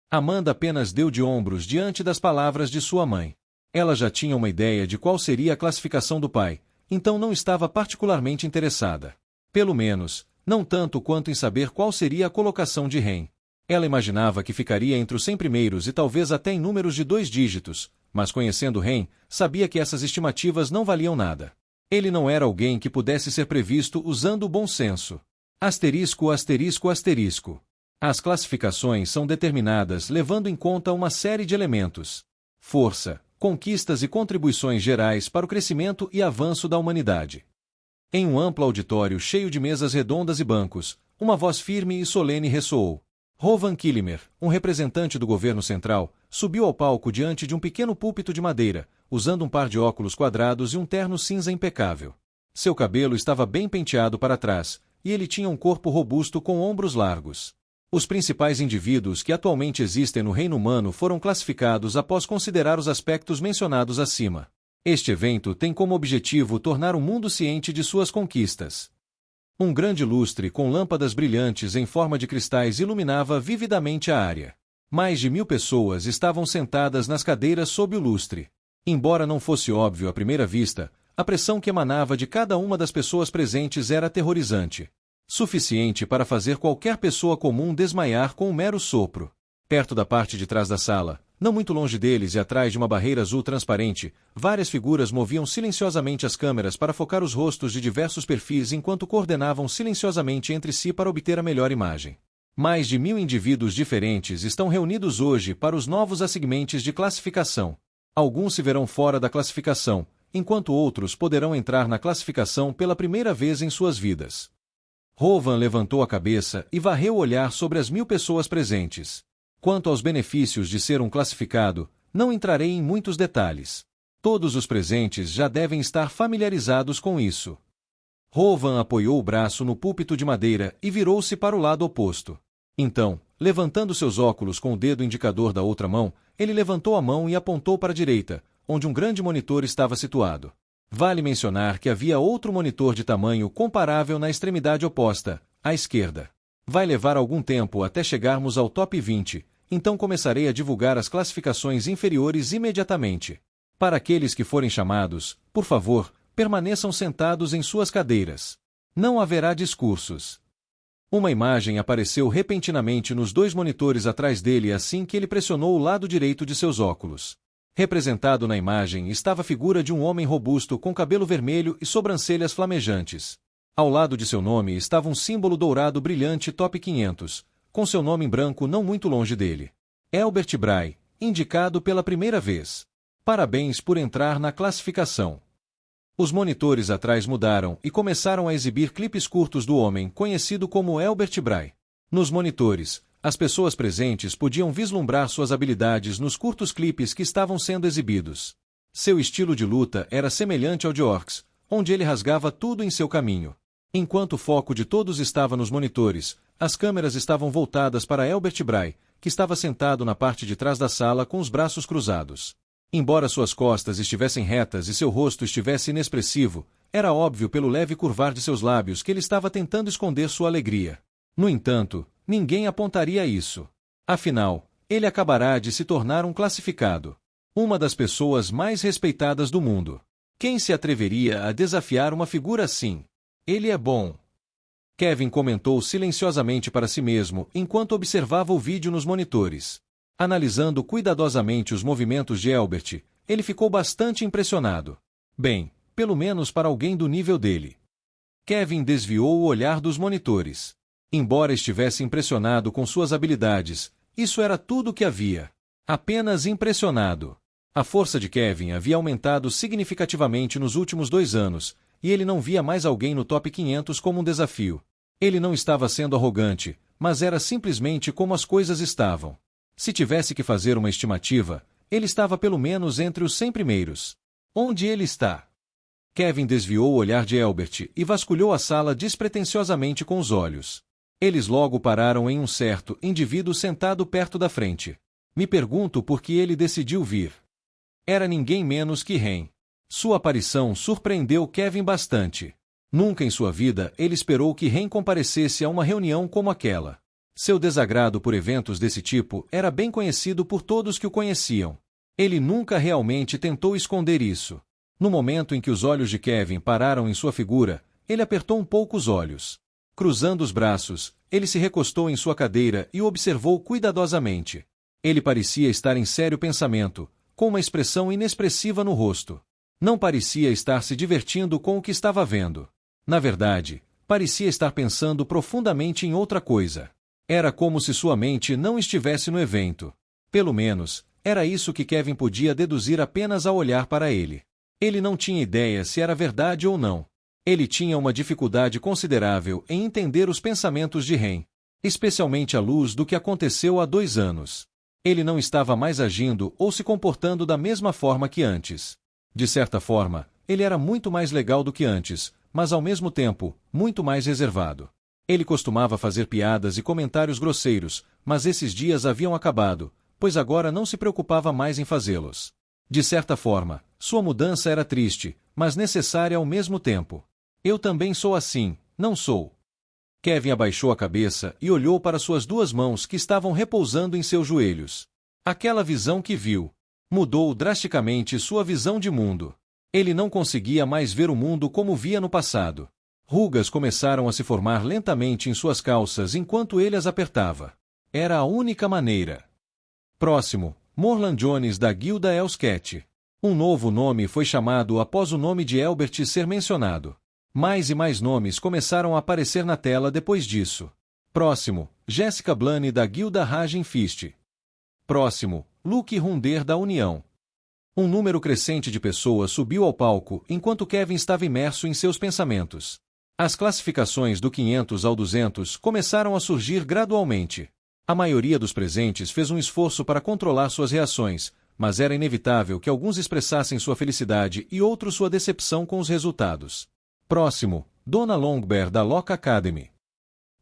Amanda apenas deu de ombros diante das palavras de sua mãe. Ela já tinha uma ideia de qual seria a classificação do pai, então não estava particularmente interessada. Pelo menos, não tanto quanto em saber qual seria a colocação de Ren. Ela imaginava que ficaria entre os 100 primeiros e talvez até em números de 2 dígitos, mas conhecendo Ren, sabia que essas estimativas não valiam nada. Ele não era alguém que pudesse ser previsto usando o bom senso. Asterisco, asterisco, asterisco. As classificações são determinadas levando em conta uma série de elementos: força, conquistas e contribuições gerais para o crescimento e avanço da humanidade. Em um amplo auditório cheio de mesas redondas e bancos, uma voz firme e solene ressoou. Rovan Kilmer, um representante do governo central, subiu ao palco diante de um pequeno púlpito de madeira, usando um par de óculos quadrados e um terno cinza impecável. Seu cabelo estava bem penteado para trás, e ele tinha um corpo robusto com ombros largos. Os principais indivíduos que atualmente existem no reino humano foram classificados após considerar os aspectos mencionados acima. Este evento tem como objetivo tornar o mundo ciente de suas conquistas. Um grande lustre com lâmpadas brilhantes em forma de cristais iluminava vividamente a área. Mais de 1000 pessoas estavam sentadas nas cadeiras sob o lustre. Embora não fosse óbvio à primeira vista, a pressão que emanava de cada uma das pessoas presentes era aterrorizante. Suficiente para fazer qualquer pessoa comum desmaiar com um mero sopro. Perto da parte de trás da sala, Não muito longe deles e atrás de uma barreira azul transparente, várias figuras moviam silenciosamente as câmeras para focar os rostos de diversos perfis enquanto coordenavam silenciosamente entre si para obter a melhor imagem. Mais de 1000 indivíduos diferentes estão reunidos hoje para os novos assignments de classificação. Alguns se verão fora da classificação, enquanto outros poderão entrar na classificação pela primeira vez em suas vidas. Rovan levantou a cabeça e varreu o olhar sobre as 1000 pessoas presentes. Quanto aos benefícios de ser um classificado, não entrarei em muitos detalhes. Todos os presentes já devem estar familiarizados com isso. Rovan apoiou o braço no púlpito de madeira e virou-se para o lado oposto. Então, levantando seus óculos com o dedo indicador da outra mão, ele levantou a mão e apontou para a direita, onde um grande monitor estava situado. Vale mencionar que havia outro monitor de tamanho comparável na extremidade oposta, à esquerda. Vai levar algum tempo até chegarmos ao top 20, então começarei a divulgar as classificações inferiores imediatamente. Para aqueles que forem chamados, por favor, permaneçam sentados em suas cadeiras. Não haverá discursos. Uma imagem apareceu repentinamente nos 2 monitores atrás dele assim que ele pressionou o lado direito de seus óculos. Representado na imagem estava a figura de um homem robusto com cabelo vermelho e sobrancelhas flamejantes. Ao lado de seu nome estava um símbolo dourado brilhante Top 500, com seu nome em branco não muito longe dele. Elbert Bray, indicado pela primeira vez. Parabéns por entrar na classificação. Os monitores atrás mudaram e começaram a exibir clipes curtos do homem conhecido como Elbert Bray. Nos monitores, as pessoas presentes podiam vislumbrar suas habilidades nos curtos clipes que estavam sendo exibidos. Seu estilo de luta era semelhante ao de Orcs, onde ele rasgava tudo em seu caminho. Enquanto o foco de todos estava nos monitores, as câmeras estavam voltadas para Elbert Bray, que estava sentado na parte de trás da sala com os braços cruzados. Embora suas costas estivessem retas e seu rosto estivesse inexpressivo, era óbvio pelo leve curvar de seus lábios que ele estava tentando esconder sua alegria. No entanto, ninguém apontaria isso. Afinal, ele acabará de se tornar um classificado. Uma das pessoas mais respeitadas do mundo. Quem se atreveria a desafiar uma figura assim? Ele é bom. Kevin comentou silenciosamente para si mesmo enquanto observava o vídeo nos monitores. Analisando cuidadosamente os movimentos de Elbert, ele ficou bastante impressionado. Bem, pelo menos para alguém do nível dele. Kevin desviou o olhar dos monitores. Embora estivesse impressionado com suas habilidades, isso era tudo o que havia. Apenas impressionado. A força de Kevin havia aumentado significativamente nos últimos 2 anos, e ele não via mais alguém no top 500 como um desafio. Ele não estava sendo arrogante, mas era simplesmente como as coisas estavam. Se tivesse que fazer uma estimativa, ele estava pelo menos entre os 100 primeiros. Onde ele está? Kevin desviou o olhar de Elbert e vasculhou a sala despretensiosamente com os olhos. Eles logo pararam em um certo indivíduo sentado perto da frente. Me pergunto por que ele decidiu vir. Era ninguém menos que Ren. Sua aparição surpreendeu Kevin bastante. Nunca em sua vida ele esperou que Ren comparecesse a uma reunião como aquela. Seu desagrado por eventos desse tipo era bem conhecido por todos que o conheciam. Ele nunca realmente tentou esconder isso. No momento em que os olhos de Kevin pararam em sua figura, ele apertou um pouco os olhos. Cruzando os braços, ele se recostou em sua cadeira e o observou cuidadosamente. Ele parecia estar em sério pensamento, com uma expressão inexpressiva no rosto. Não parecia estar se divertindo com o que estava vendo. Na verdade, parecia estar pensando profundamente em outra coisa. Era como se sua mente não estivesse no evento. Pelo menos, era isso que Kevin podia deduzir apenas ao olhar para ele. Ele não tinha ideia se era verdade ou não. Ele tinha uma dificuldade considerável em entender os pensamentos de Ren, especialmente à luz do que aconteceu há 2 anos. Ele não estava mais agindo ou se comportando da mesma forma que antes. De certa forma, ele era muito mais legal do que antes, mas ao mesmo tempo, muito mais reservado. Ele costumava fazer piadas e comentários grosseiros, mas esses dias haviam acabado, pois agora não se preocupava mais em fazê-los. De certa forma, sua mudança era triste, mas necessária ao mesmo tempo. Eu também sou assim, não sou? Kevin abaixou a cabeça e olhou para suas 2 mãos que estavam repousando em seus joelhos. Aquela visão que viu mudou drasticamente sua visão de mundo. Ele não conseguia mais ver o mundo como via no passado. Rugas começaram a se formar lentamente em suas calças enquanto ele as apertava. Era a única maneira. Próximo, Morlan Jones da Guilda Elsket. Um novo nome foi chamado após o nome de Elbert ser mencionado. Mais e mais nomes começaram a aparecer na tela depois disso. Próximo, Jessica Blaney da Guilda Raging Fist. Próximo, Luke Runder da União. Um número crescente de pessoas subiu ao palco enquanto Kevin estava imerso em seus pensamentos. As classificações do 500 ao 200 começaram a surgir gradualmente. A maioria dos presentes fez um esforço para controlar suas reações, mas era inevitável que alguns expressassem sua felicidade e outros sua decepção com os resultados. Próximo, Donna Longbear da Locke Academy.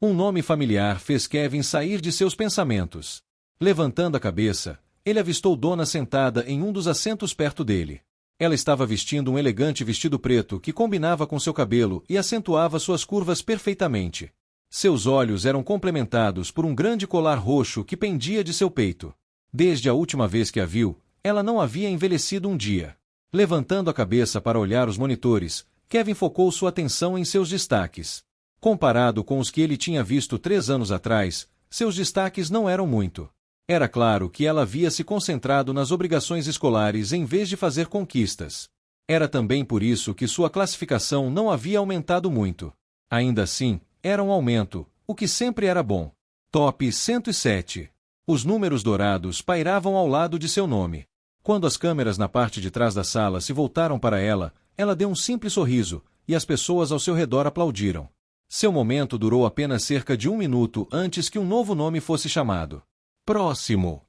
Um nome familiar fez Kevin sair de seus pensamentos. Levantando a cabeça, ele avistou Donna sentada em um dos assentos perto dele. Ela estava vestindo um elegante vestido preto que combinava com seu cabelo e acentuava suas curvas perfeitamente. Seus olhos eram complementados por um grande colar roxo que pendia de seu peito. Desde a última vez que a viu, ela não havia envelhecido um dia. Levantando a cabeça para olhar os monitores, Kevin focou sua atenção em seus destaques. Comparado com os que ele tinha visto 3 anos atrás, seus destaques não eram muito. Era claro que ela havia se concentrado nas obrigações escolares em vez de fazer conquistas. Era também por isso que sua classificação não havia aumentado muito. Ainda assim, era um aumento, o que sempre era bom. Top 107. Os números dourados pairavam ao lado de seu nome. Quando as câmeras na parte de trás da sala se voltaram para ela, ela deu um simples sorriso, e as pessoas ao seu redor aplaudiram. Seu momento durou apenas cerca de 1 minuto antes que um novo nome fosse chamado. Próximo.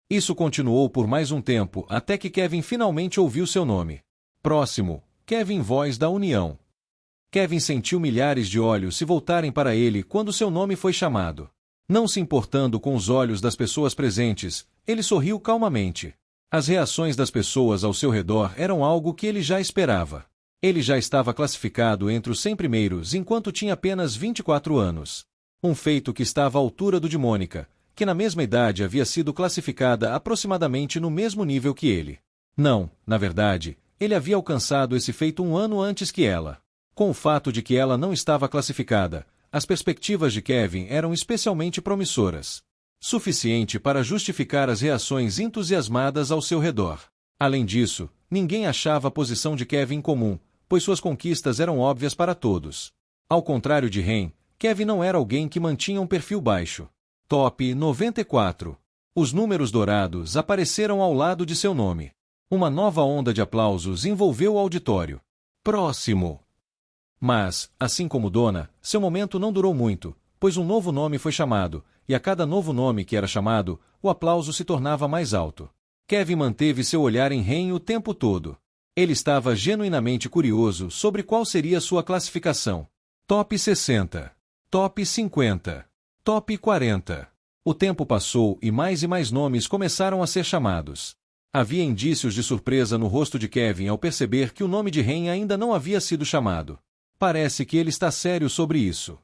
Isso continuou por mais um tempo até que Kevin finalmente ouviu seu nome. Próximo, Kevin Voz da União. Kevin sentiu milhares de olhos se voltarem para ele quando seu nome foi chamado. Não se importando com os olhos das pessoas presentes, ele sorriu calmamente. As reações das pessoas ao seu redor eram algo que ele já esperava. Ele já estava classificado entre os 100 primeiros enquanto tinha apenas 24 anos. Um feito que estava à altura do de Mônica, que na mesma idade havia sido classificada aproximadamente no mesmo nível que ele. Não, na verdade, ele havia alcançado esse feito 1 ano antes que ela. Com o fato de que ela não estava classificada, as perspectivas de Kevin eram especialmente promissoras. Suficiente para justificar as reações entusiasmadas ao seu redor. Além disso, ninguém achava a posição de Kevin comum, pois suas conquistas eram óbvias para todos. Ao contrário de Ren, Kevin não era alguém que mantinha um perfil baixo. Top 94. Os números dourados apareceram ao lado de seu nome. Uma nova onda de aplausos envolveu o auditório. Próximo. Mas, assim como Donna, seu momento não durou muito, pois um novo nome foi chamado, e a cada novo nome que era chamado, o aplauso se tornava mais alto. Kevin manteve seu olhar em Ren o tempo todo. Ele estava genuinamente curioso sobre qual seria sua classificação. Top 60. Top 50. Top 40. O tempo passou e mais nomes começaram a ser chamados. Havia indícios de surpresa no rosto de Kevin ao perceber que o nome de Ren ainda não havia sido chamado. Parece que ele está sério sobre isso.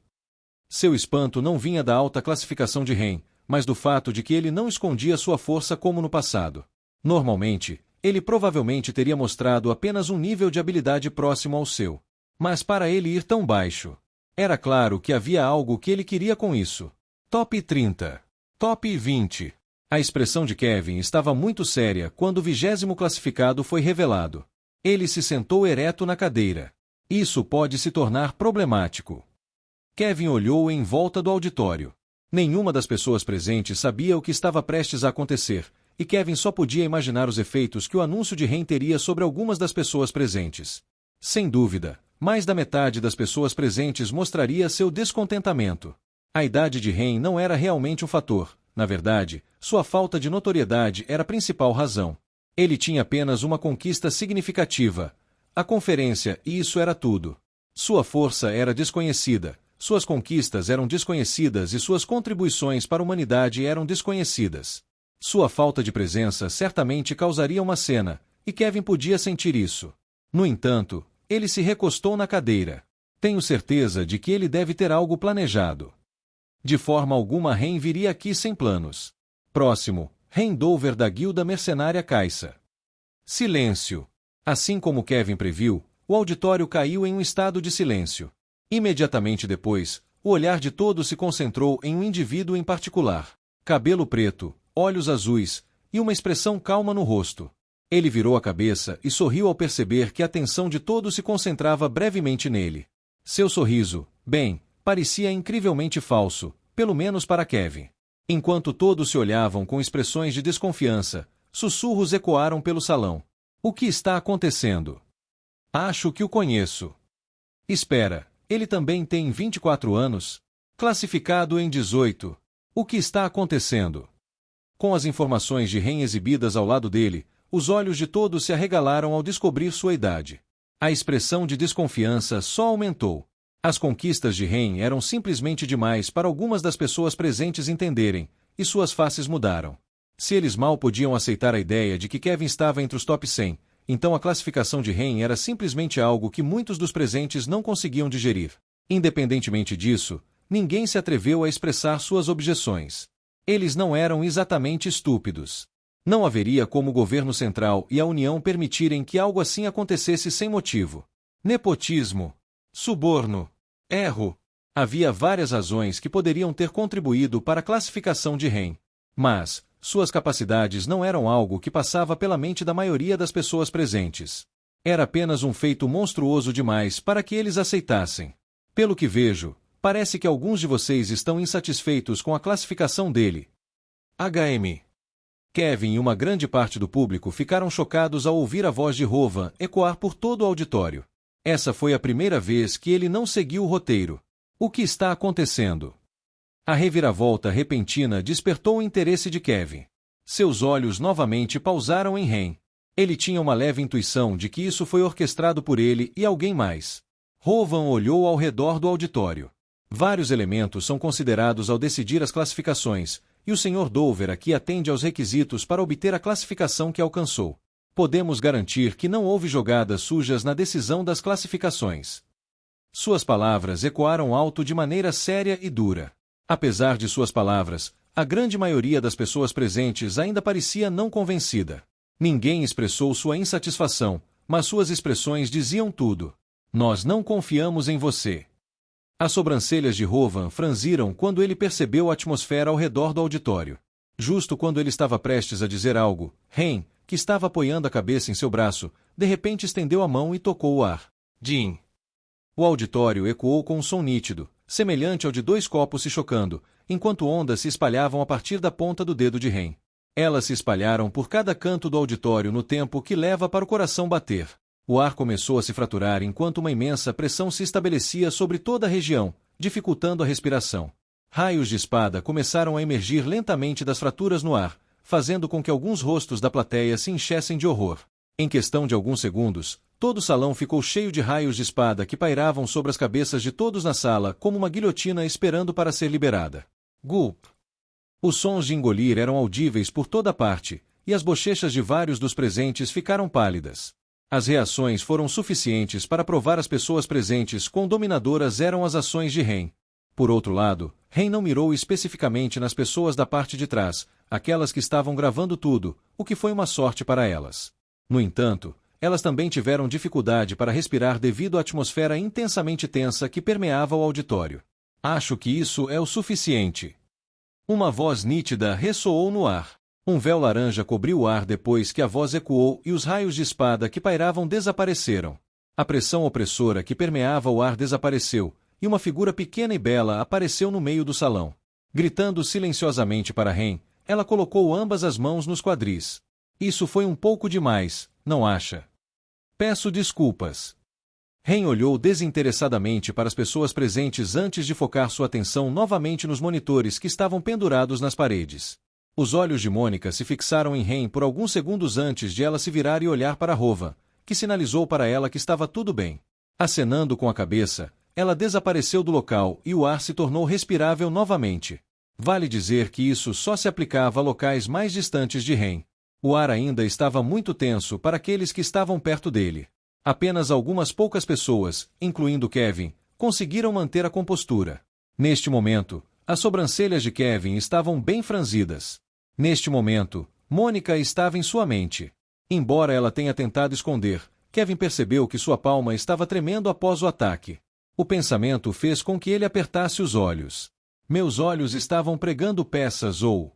Seu espanto não vinha da alta classificação de Ren, mas do fato de que ele não escondia sua força como no passado. Normalmente, ele provavelmente teria mostrado apenas um nível de habilidade próximo ao seu. Mas para ele ir tão baixo, era claro que havia algo que ele queria com isso. Top 30. Top 20. A expressão de Kevin estava muito séria quando o 20º classificado foi revelado. Ele se sentou ereto na cadeira. Isso pode se tornar problemático. Kevin olhou em volta do auditório. Nenhuma das pessoas presentes sabia o que estava prestes a acontecer, e Kevin só podia imaginar os efeitos que o anúncio de Ren teria sobre algumas das pessoas presentes. Sem dúvida, mais da metade das pessoas presentes mostraria seu descontentamento. A idade de Ren não era realmente um fator. Na verdade, sua falta de notoriedade era a principal razão. Ele tinha apenas uma conquista significativa, a conferência, e isso era tudo. Sua força era desconhecida, suas conquistas eram desconhecidas e suas contribuições para a humanidade eram desconhecidas. Sua falta de presença certamente causaria uma cena, e Kevin podia sentir isso. No entanto, ele se recostou na cadeira. Tenho certeza de que ele deve ter algo planejado. De forma alguma Ren viria aqui sem planos. Próximo, Ren Dover da Guilda Mercenária Caixa. Silêncio. Assim como Kevin previu, o auditório caiu em um estado de silêncio. Imediatamente depois, o olhar de todos se concentrou em um indivíduo em particular. Cabelo preto, olhos azuis, e uma expressão calma no rosto. Ele virou a cabeça e sorriu ao perceber que a atenção de todos se concentrava brevemente nele. Seu sorriso, bem, parecia incrivelmente falso, pelo menos para Kevin. Enquanto todos se olhavam com expressões de desconfiança, sussurros ecoaram pelo salão. O que está acontecendo? Acho que o conheço. Espera, ele também tem 24 anos? Classificado em 18. O que está acontecendo? Com as informações de Ren exibidas ao lado dele, os olhos de todos se arregalaram ao descobrir sua idade. A expressão de desconfiança só aumentou. As conquistas de Ren eram simplesmente demais para algumas das pessoas presentes entenderem, e suas faces mudaram. Se eles mal podiam aceitar a ideia de que Kevin estava entre os top 100, então a classificação de Ren era simplesmente algo que muitos dos presentes não conseguiam digerir. Independentemente disso, ninguém se atreveu a expressar suas objeções. Eles não eram exatamente estúpidos. Não haveria como o governo central e a União permitirem que algo assim acontecesse sem motivo. Nepotismo. Suborno. Erro. Havia várias razões que poderiam ter contribuído para a classificação de Ren. Mas, suas capacidades não eram algo que passava pela mente da maioria das pessoas presentes. Era apenas um feito monstruoso demais para que eles aceitassem. Pelo que vejo, parece que alguns de vocês estão insatisfeitos com a classificação dele. HM. Kevin e uma grande parte do público ficaram chocados ao ouvir a voz de Rovan ecoar por todo o auditório. Essa foi a primeira vez que ele não seguiu o roteiro. O que está acontecendo? A reviravolta repentina despertou o interesse de Kevin. Seus olhos novamente pausaram em Ren. Ele tinha uma leve intuição de que isso foi orquestrado por ele e alguém mais. Rovan olhou ao redor do auditório. Vários elementos são considerados ao decidir as classificações, e o Sr. Dover aqui atende aos requisitos para obter a classificação que alcançou. Podemos garantir que não houve jogadas sujas na decisão das classificações. Suas palavras ecoaram alto de maneira séria e dura. Apesar de suas palavras, a grande maioria das pessoas presentes ainda parecia não convencida. Ninguém expressou sua insatisfação, mas suas expressões diziam tudo. Nós não confiamos em você. As sobrancelhas de Rovan franziram quando ele percebeu a atmosfera ao redor do auditório. Justo quando ele estava prestes a dizer algo, Ren, que estava apoiando a cabeça em seu braço, de repente estendeu a mão e tocou o ar. Jim. O auditório ecoou com um som nítido, semelhante ao de dois copos se chocando, enquanto ondas se espalhavam a partir da ponta do dedo de Ren. Elas se espalharam por cada canto do auditório no tempo que leva para o coração bater. O ar começou a se fraturar enquanto uma imensa pressão se estabelecia sobre toda a região, dificultando a respiração. Raios de espada começaram a emergir lentamente das fraturas no ar, fazendo com que alguns rostos da plateia se enchessem de horror. Em questão de alguns segundos, todo o salão ficou cheio de raios de espada que pairavam sobre as cabeças de todos na sala como uma guilhotina esperando para ser liberada. Gulp! Os sons de engolir eram audíveis por toda parte, e as bochechas de vários dos presentes ficaram pálidas. As reações foram suficientes para provar às pessoas presentes quão dominadoras eram as ações de Ren. Por outro lado, Ren não mirou especificamente nas pessoas da parte de trás, aquelas que estavam gravando tudo, o que foi uma sorte para elas. No entanto, elas também tiveram dificuldade para respirar devido à atmosfera intensamente tensa que permeava o auditório. Acho que isso é o suficiente. Uma voz nítida ressoou no ar. Um véu laranja cobriu o ar depois que a voz ecoou e os raios de espada que pairavam desapareceram. A pressão opressora que permeava o ar desapareceu, e uma figura pequena e bela apareceu no meio do salão. Gritando silenciosamente para Ren, ela colocou ambas as mãos nos quadris. Isso foi um pouco demais, não acha? Peço desculpas. Ren olhou desinteressadamente para as pessoas presentes antes de focar sua atenção novamente nos monitores que estavam pendurados nas paredes. Os olhos de Mônica se fixaram em Ren por alguns segundos antes de ela se virar e olhar para Rovan, que sinalizou para ela que estava tudo bem. Acenando com a cabeça, ela desapareceu do local e o ar se tornou respirável novamente. Vale dizer que isso só se aplicava a locais mais distantes de Ren. O ar ainda estava muito tenso para aqueles que estavam perto dele. Apenas algumas poucas pessoas, incluindo Kevin, conseguiram manter a compostura. Neste momento, as sobrancelhas de Kevin estavam bem franzidas. Neste momento, Mônica estava em sua mente. Embora ela tenha tentado esconder, Kevin percebeu que sua palma estava tremendo após o ataque. O pensamento fez com que ele apertasse os olhos. Meus olhos estavam pregando peças ou...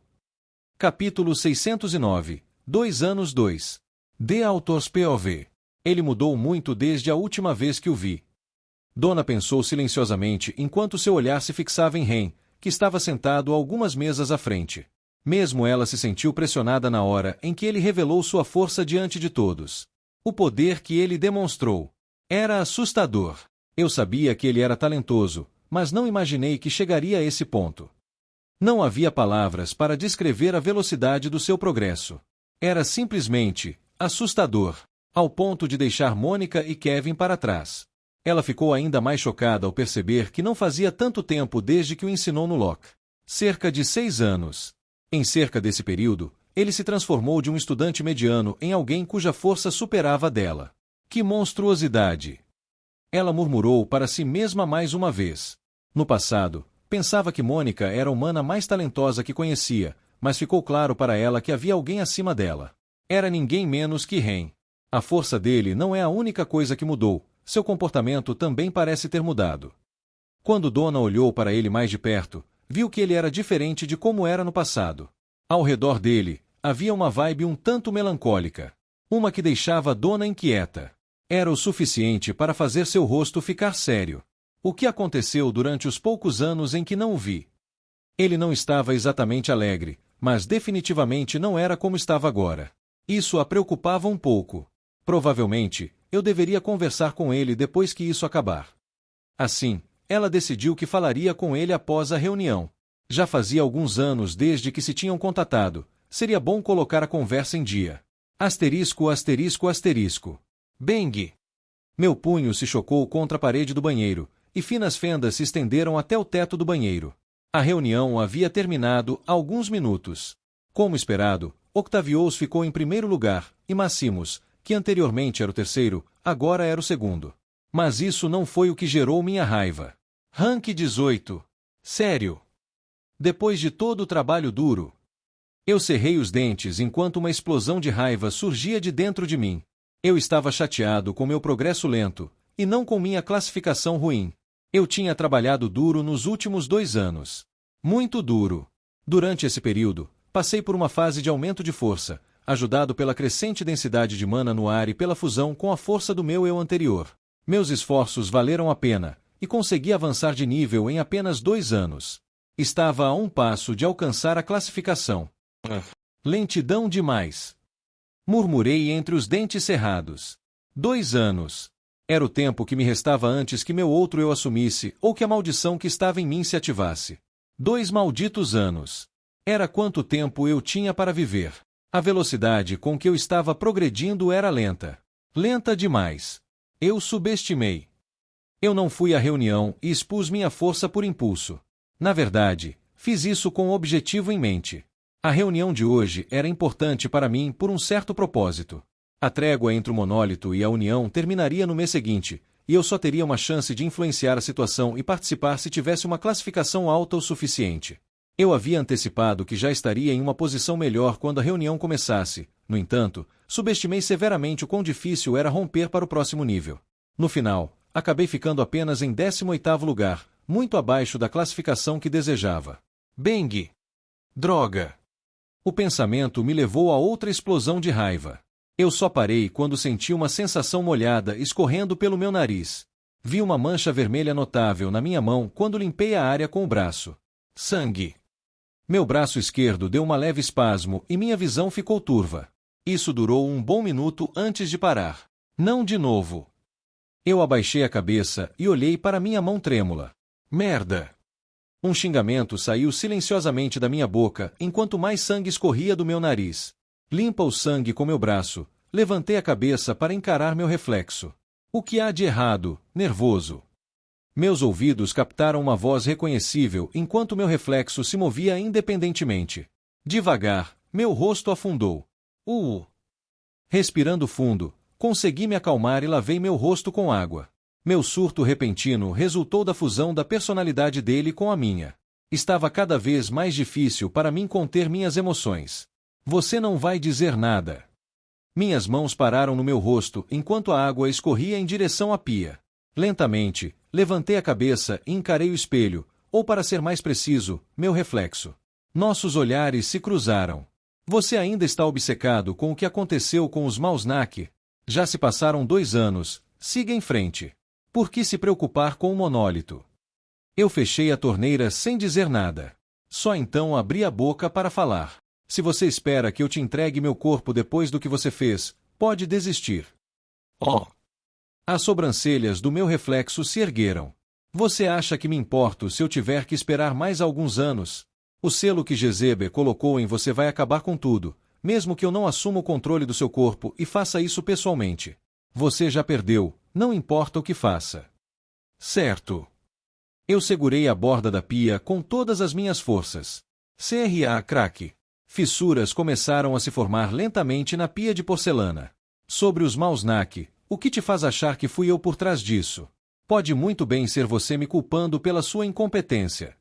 Capítulo 609. 2 anos 2. The Author's POV. Ele mudou muito desde a última vez que o vi. Dona pensou silenciosamente enquanto seu olhar se fixava em Ren, que estava sentado algumas mesas à frente. Mesmo ela se sentiu pressionada na hora em que ele revelou sua força diante de todos. O poder que ele demonstrou era assustador. Eu sabia que ele era talentoso, mas não imaginei que chegaria a esse ponto. Não havia palavras para descrever a velocidade do seu progresso. Era simplesmente assustador, ao ponto de deixar Mônica e Kevin para trás. Ela ficou ainda mais chocada ao perceber que não fazia tanto tempo desde que o ensinou no Locke. Cerca de 6 anos. Em cerca desse período, ele se transformou de um estudante mediano em alguém cuja força superava a dela. Que monstruosidade! Ela murmurou para si mesma mais uma vez. No passado, pensava que Mônica era a humana mais talentosa que conhecia, mas ficou claro para ela que havia alguém acima dela. Era ninguém menos que Ren. A força dele não é a única coisa que mudou, seu comportamento também parece ter mudado. Quando Dona olhou para ele mais de perto, viu que ele era diferente de como era no passado. Ao redor dele, havia uma vibe um tanto melancólica. Uma que deixava Dona inquieta. Era o suficiente para fazer seu rosto ficar sério. O que aconteceu durante os poucos anos em que não o vi? Ele não estava exatamente alegre, mas definitivamente não era como estava agora. Isso a preocupava um pouco. Provavelmente, eu deveria conversar com ele depois que isso acabar. Assim, ela decidiu que falaria com ele após a reunião. Já fazia alguns anos desde que se tinham contatado. Seria bom colocar a conversa em dia. Asterisco, asterisco, asterisco. Bang! Meu punho se chocou contra a parede do banheiro, e finas fendas se estenderam até o teto do banheiro. A reunião havia terminado há alguns minutos. Como esperado, Octavius ficou em primeiro lugar, e Maximus, que anteriormente era o terceiro, agora era o segundo. Mas isso não foi o que gerou minha raiva. Rank 18. Sério. Depois de todo o trabalho duro. Eu cerrei os dentes enquanto uma explosão de raiva surgia de dentro de mim. Eu estava chateado com meu progresso lento, e não com minha classificação ruim. Eu tinha trabalhado duro nos últimos 2 anos. Muito duro. Durante esse período, passei por uma fase de aumento de força, ajudado pela crescente densidade de mana no ar e pela fusão com a força do meu eu anterior. Meus esforços valeram a pena, e consegui avançar de nível em apenas 2 anos. Estava a um passo de alcançar a classificação. Lentidão demais. Murmurei entre os dentes cerrados. 2 anos. Era o tempo que me restava antes que meu outro eu assumisse ou que a maldição que estava em mim se ativasse. 2 malditos anos. Era quanto tempo eu tinha para viver. A velocidade com que eu estava progredindo era lenta. Lenta demais. Eu subestimei. Eu não fui à reunião e expus minha força por impulso. Na verdade, fiz isso com o objetivo em mente. A reunião de hoje era importante para mim por um certo propósito. A trégua entre o monólito e a união terminaria no mês seguinte, e eu só teria uma chance de influenciar a situação e participar se tivesse uma classificação alta o suficiente. Eu havia antecipado que já estaria em uma posição melhor quando a reunião começasse. No entanto, subestimei severamente o quão difícil era romper para o próximo nível. No final, acabei ficando apenas em 18º lugar, muito abaixo da classificação que desejava. Bang! Droga! O pensamento me levou a outra explosão de raiva. Eu só parei quando senti uma sensação molhada escorrendo pelo meu nariz. Vi uma mancha vermelha notável na minha mão quando limpei a área com o braço. Sangue! Meu braço esquerdo deu uma leve espasmo e minha visão ficou turva. Isso durou um bom minuto antes de parar. Não de novo. Eu abaixei a cabeça e olhei para minha mão trêmula. Merda! Um xingamento saiu silenciosamente da minha boca enquanto mais sangue escorria do meu nariz. Limpa o sangue com meu braço. Levantei a cabeça para encarar meu reflexo. O que há de errado, nervoso? Meus ouvidos captaram uma voz reconhecível enquanto meu reflexo se movia independentemente. Devagar, meu rosto afundou. Respirando fundo, consegui me acalmar e lavei meu rosto com água. Meu surto repentino resultou da fusão da personalidade dele com a minha. Estava cada vez mais difícil para mim conter minhas emoções. Você não vai dizer nada. Minhas mãos pararam no meu rosto enquanto a água escorria em direção à pia. Lentamente, levantei a cabeça e encarei o espelho, ou para ser mais preciso, meu reflexo. Nossos olhares se cruzaram. Você ainda está obcecado com o que aconteceu com os Malsnak? Já se passaram 2 anos, siga em frente. Por que se preocupar com o monólito? Eu fechei a torneira sem dizer nada. Só então abri a boca para falar. Se você espera que eu te entregue meu corpo depois do que você fez, pode desistir. Oh! As sobrancelhas do meu reflexo se ergueram. Você acha que me importo se eu tiver que esperar mais alguns anos? O selo que Jezebel colocou em você vai acabar com tudo, mesmo que eu não assuma o controle do seu corpo e faça isso pessoalmente. Você já perdeu, não importa o que faça. Certo. Eu segurei a borda da pia com todas as minhas forças. Crack. Fissuras começaram a se formar lentamente na pia de porcelana. Sobre os Malsnak, o que te faz achar que fui eu por trás disso? Pode muito bem ser você me culpando pela sua incompetência.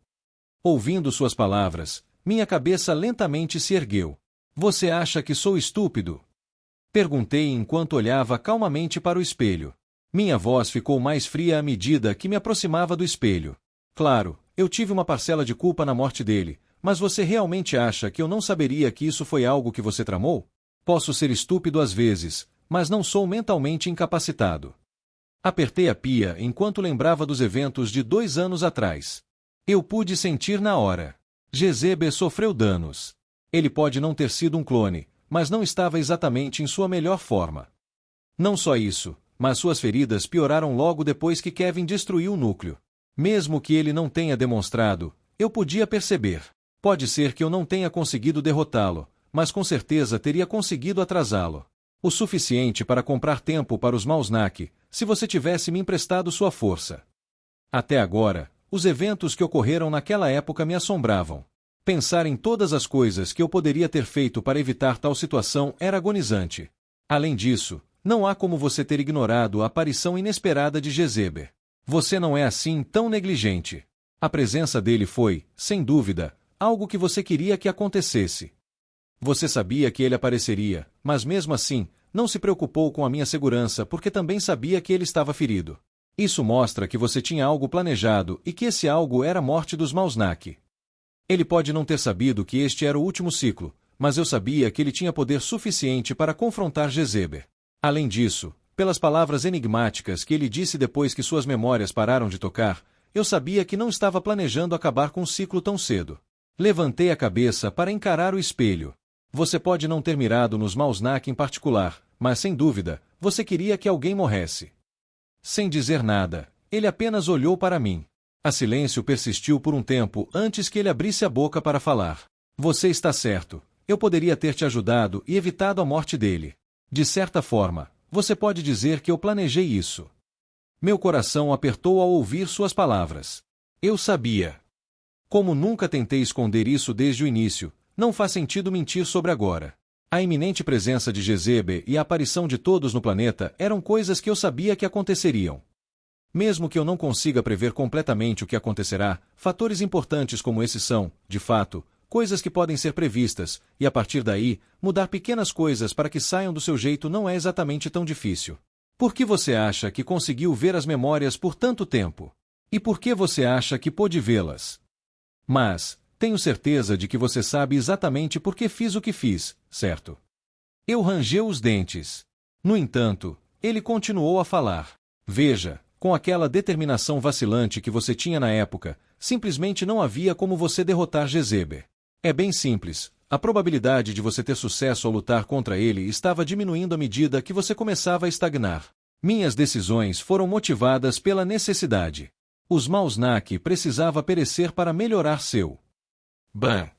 Ouvindo suas palavras, minha cabeça lentamente se ergueu. Você acha que sou estúpido? Perguntei enquanto olhava calmamente para o espelho. Minha voz ficou mais fria à medida que me aproximava do espelho. Claro, eu tive uma parcela de culpa na morte dele, mas você realmente acha que eu não saberia que isso foi algo que você tramou? Posso ser estúpido às vezes, mas não sou mentalmente incapacitado. Apertei a pia enquanto lembrava dos eventos de 2 anos atrás. Eu pude sentir na hora. Jezebel sofreu danos. Ele pode não ter sido um clone, mas não estava exatamente em sua melhor forma. Não só isso, mas suas feridas pioraram logo depois que Kevin destruiu o núcleo. Mesmo que ele não tenha demonstrado, eu podia perceber. Pode ser que eu não tenha conseguido derrotá-lo, mas com certeza teria conseguido atrasá-lo. O suficiente para comprar tempo para os Malsnak, se você tivesse me emprestado sua força. Até agora, os eventos que ocorreram naquela época me assombravam. Pensar em todas as coisas que eu poderia ter feito para evitar tal situação era agonizante. Além disso, não há como você ter ignorado a aparição inesperada de Jezebel. Você não é assim tão negligente. A presença dele foi, sem dúvida, algo que você queria que acontecesse. Você sabia que ele apareceria, mas mesmo assim, não se preocupou com a minha segurança porque também sabia que ele estava ferido. Isso mostra que você tinha algo planejado e que esse algo era a morte dos Malsnak. Ele pode não ter sabido que este era o último ciclo, mas eu sabia que ele tinha poder suficiente para confrontar Jezebel. Além disso, pelas palavras enigmáticas que ele disse depois que suas memórias pararam de tocar, eu sabia que não estava planejando acabar com o ciclo tão cedo. Levantei a cabeça para encarar o espelho. Você pode não ter mirado nos Malsnak em particular, mas sem dúvida, você queria que alguém morresse. Sem dizer nada, ele apenas olhou para mim. A silêncio persistiu por um tempo antes que ele abrisse a boca para falar. Você está certo. Eu poderia ter te ajudado e evitado a morte dele. De certa forma, você pode dizer que eu planejei isso. Meu coração apertou ao ouvir suas palavras. Eu sabia. Como nunca tentei esconder isso desde o início, não faz sentido mentir sobre agora. A iminente presença de Jezebel e a aparição de todos no planeta eram coisas que eu sabia que aconteceriam. Mesmo que eu não consiga prever completamente o que acontecerá, fatores importantes como esses são, de fato, coisas que podem ser previstas, e a partir daí, mudar pequenas coisas para que saiam do seu jeito não é exatamente tão difícil. Por que você acha que conseguiu ver as memórias por tanto tempo? E por que você acha que pôde vê-las? Mas, tenho certeza de que você sabe exatamente por que fiz o que fiz, certo? Eu rangeu os dentes. No entanto, ele continuou a falar. Veja, com aquela determinação vacilante que você tinha na época, simplesmente não havia como você derrotar Jezebel. É bem simples. A probabilidade de você ter sucesso ao lutar contra ele estava diminuindo à medida que você começava a estagnar. Minhas decisões foram motivadas pela necessidade. Os Malsnak precisava perecer para melhorar seu. Bam!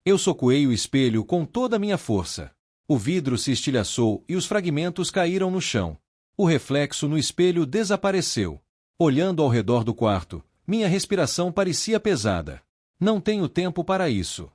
Eu socoei o espelho com toda a minha força. O vidro se estilhaçou e os fragmentos caíram no chão. O reflexo no espelho desapareceu. Olhando ao redor do quarto, minha respiração parecia pesada. Não tenho tempo para isso.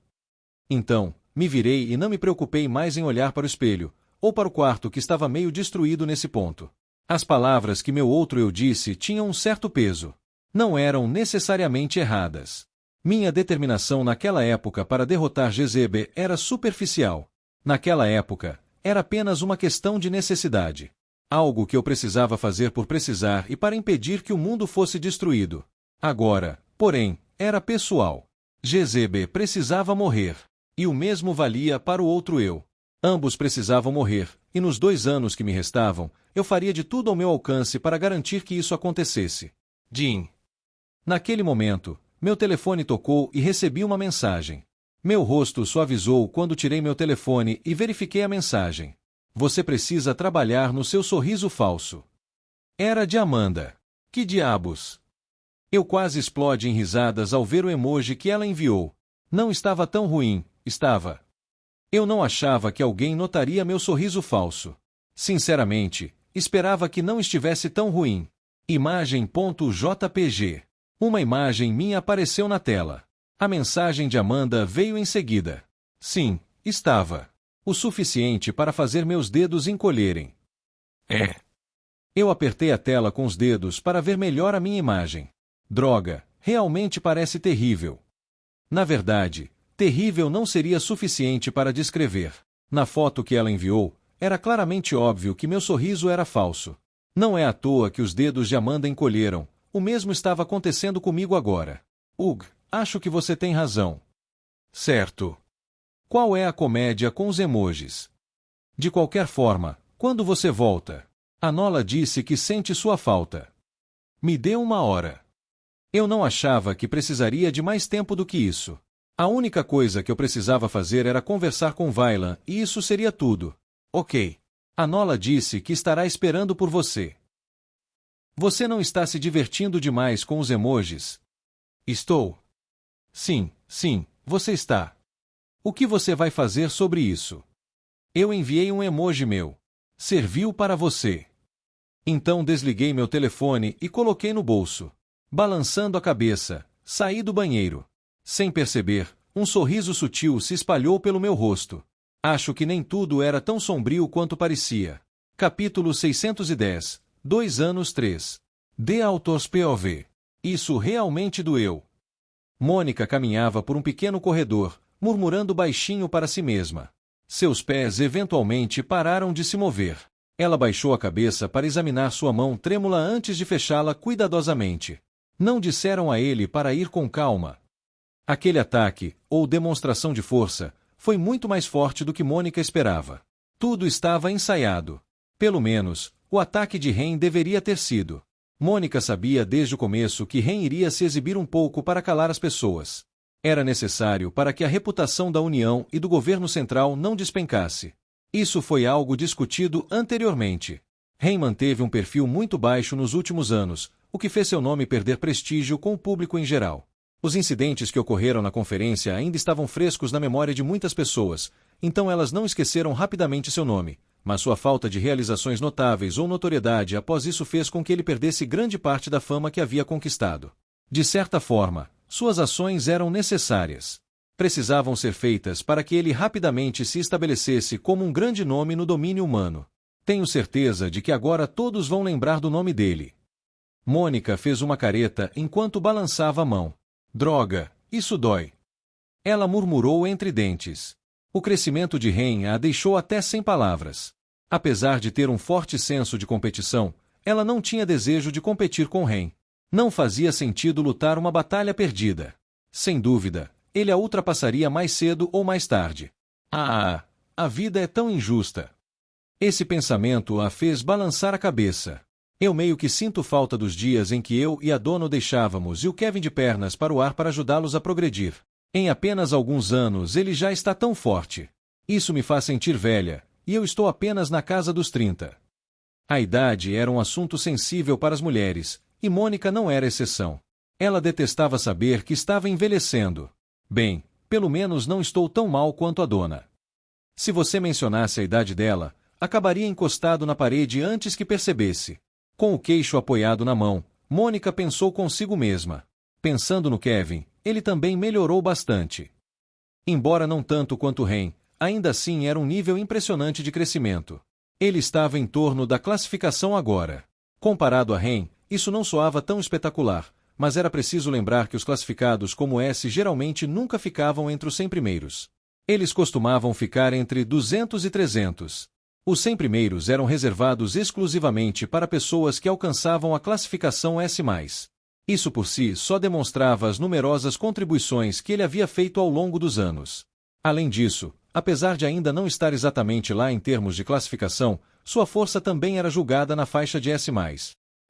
Então, me virei e não me preocupei mais em olhar para o espelho, ou para o quarto que estava meio destruído nesse ponto. As palavras que meu outro eu disse tinham um certo peso. Não eram necessariamente erradas. Minha determinação naquela época para derrotar Jezebel era superficial. Naquela época, era apenas uma questão de necessidade. Algo que eu precisava fazer por precisar e para impedir que o mundo fosse destruído. Agora, porém, era pessoal. GZB precisava morrer. E o mesmo valia para o outro eu. Ambos precisavam morrer, e nos 2 anos que me restavam, eu faria de tudo ao meu alcance para garantir que isso acontecesse. Jim. Naquele momento, meu telefone tocou e recebi uma mensagem. Meu rosto suavizou quando tirei meu telefone e verifiquei a mensagem. Você precisa trabalhar no seu sorriso falso. Era de Amanda. Que diabos? Eu quase explodi em risadas ao ver o emoji que ela enviou. Não estava tão ruim, estava. Eu não achava que alguém notaria meu sorriso falso. Sinceramente, esperava que não estivesse tão ruim. Imagem.jpg. Uma imagem minha apareceu na tela. A mensagem de Amanda veio em seguida. Sim, estava. O suficiente para fazer meus dedos encolherem. Eu apertei a tela com os dedos para ver melhor a minha imagem. Droga, realmente parece terrível. Na verdade, terrível não seria suficiente para descrever. Na foto que ela enviou, era claramente óbvio que meu sorriso era falso. Não é à toa que os dedos de Amanda encolheram. O mesmo estava acontecendo comigo agora. Acho que você tem razão. Certo. Qual é a comédia com os emojis? De qualquer forma, quando você volta? A Nola disse que sente sua falta. Me dê 1 hora. Eu não achava que precisaria de mais tempo do que isso. A única coisa que eu precisava fazer era conversar com Vailan, e isso seria tudo. Ok. A Nola disse que estará esperando por você. Você não está se divertindo demais com os emojis? Estou. Sim, você está. O que você vai fazer sobre isso? Eu enviei um emoji meu. Serviu para você. Então desliguei meu telefone e coloquei no bolso. Balançando a cabeça, saí do banheiro. Sem perceber, um sorriso sutil se espalhou pelo meu rosto. Acho que nem tudo era tão sombrio quanto parecia. Capítulo 610, 2 anos 3. The Author's POV. Isso realmente doeu. Mônica caminhava por um pequeno corredor, murmurando baixinho para si mesma. Seus pés eventualmente pararam de se mover. Ela baixou a cabeça para examinar sua mão trêmula antes de fechá-la cuidadosamente. Não disseram a ele para ir com calma. Aquele ataque, ou demonstração de força, foi muito mais forte do que Mônica esperava. Tudo estava ensaiado. Pelo menos, o ataque de Ren deveria ter sido. Mônica sabia desde o começo que Ren iria se exibir um pouco para calar as pessoas. Era necessário para que a reputação da União e do governo central não despencasse. Isso foi algo discutido anteriormente. Ren manteve um perfil muito baixo nos últimos anos, o que fez seu nome perder prestígio com o público em geral. Os incidentes que ocorreram na conferência ainda estavam frescos na memória de muitas pessoas, então elas não esqueceram rapidamente seu nome, mas sua falta de realizações notáveis ou notoriedade após isso fez com que ele perdesse grande parte da fama que havia conquistado. De certa forma, suas ações eram necessárias. Precisavam ser feitas para que ele rapidamente se estabelecesse como um grande nome no domínio humano. Tenho certeza de que agora todos vão lembrar do nome dele. Mônica fez uma careta enquanto balançava a mão. Droga, isso dói. Ela murmurou entre dentes. O crescimento de Ren a deixou até sem palavras. Apesar de ter um forte senso de competição, ela não tinha desejo de competir com Ren. Não fazia sentido lutar uma batalha perdida. Sem dúvida, ele a ultrapassaria mais cedo ou mais tarde. A vida é tão injusta. Esse pensamento a fez balançar a cabeça. Eu meio que sinto falta dos dias em que eu e a Dona o deixávamos e o Kevin de pernas para o ar para ajudá-los a progredir. Em apenas alguns anos ele já está tão forte. Isso me faz sentir velha, e eu estou apenas na casa dos 30. A idade era um assunto sensível para as mulheres, e Mônica não era exceção. Ela detestava saber que estava envelhecendo. Bem, pelo menos não estou tão mal quanto a Dona. Se você mencionasse a idade dela, acabaria encostado na parede antes que percebesse. Com o queixo apoiado na mão, Mônica pensou consigo mesma. Pensando no Kevin, ele também melhorou bastante. Embora não tanto quanto Ren, ainda assim era um nível impressionante de crescimento. Ele estava em torno da classificação agora. Comparado a Ren, isso não soava tão espetacular, mas era preciso lembrar que os classificados como S geralmente nunca ficavam entre os 100 primeiros. Eles costumavam ficar entre 200 e 300. Os 100 primeiros eram reservados exclusivamente para pessoas que alcançavam a classificação S+. Isso por si só demonstrava as numerosas contribuições que ele havia feito ao longo dos anos. Além disso, apesar de ainda não estar exatamente lá em termos de classificação, sua força também era julgada na faixa de S+.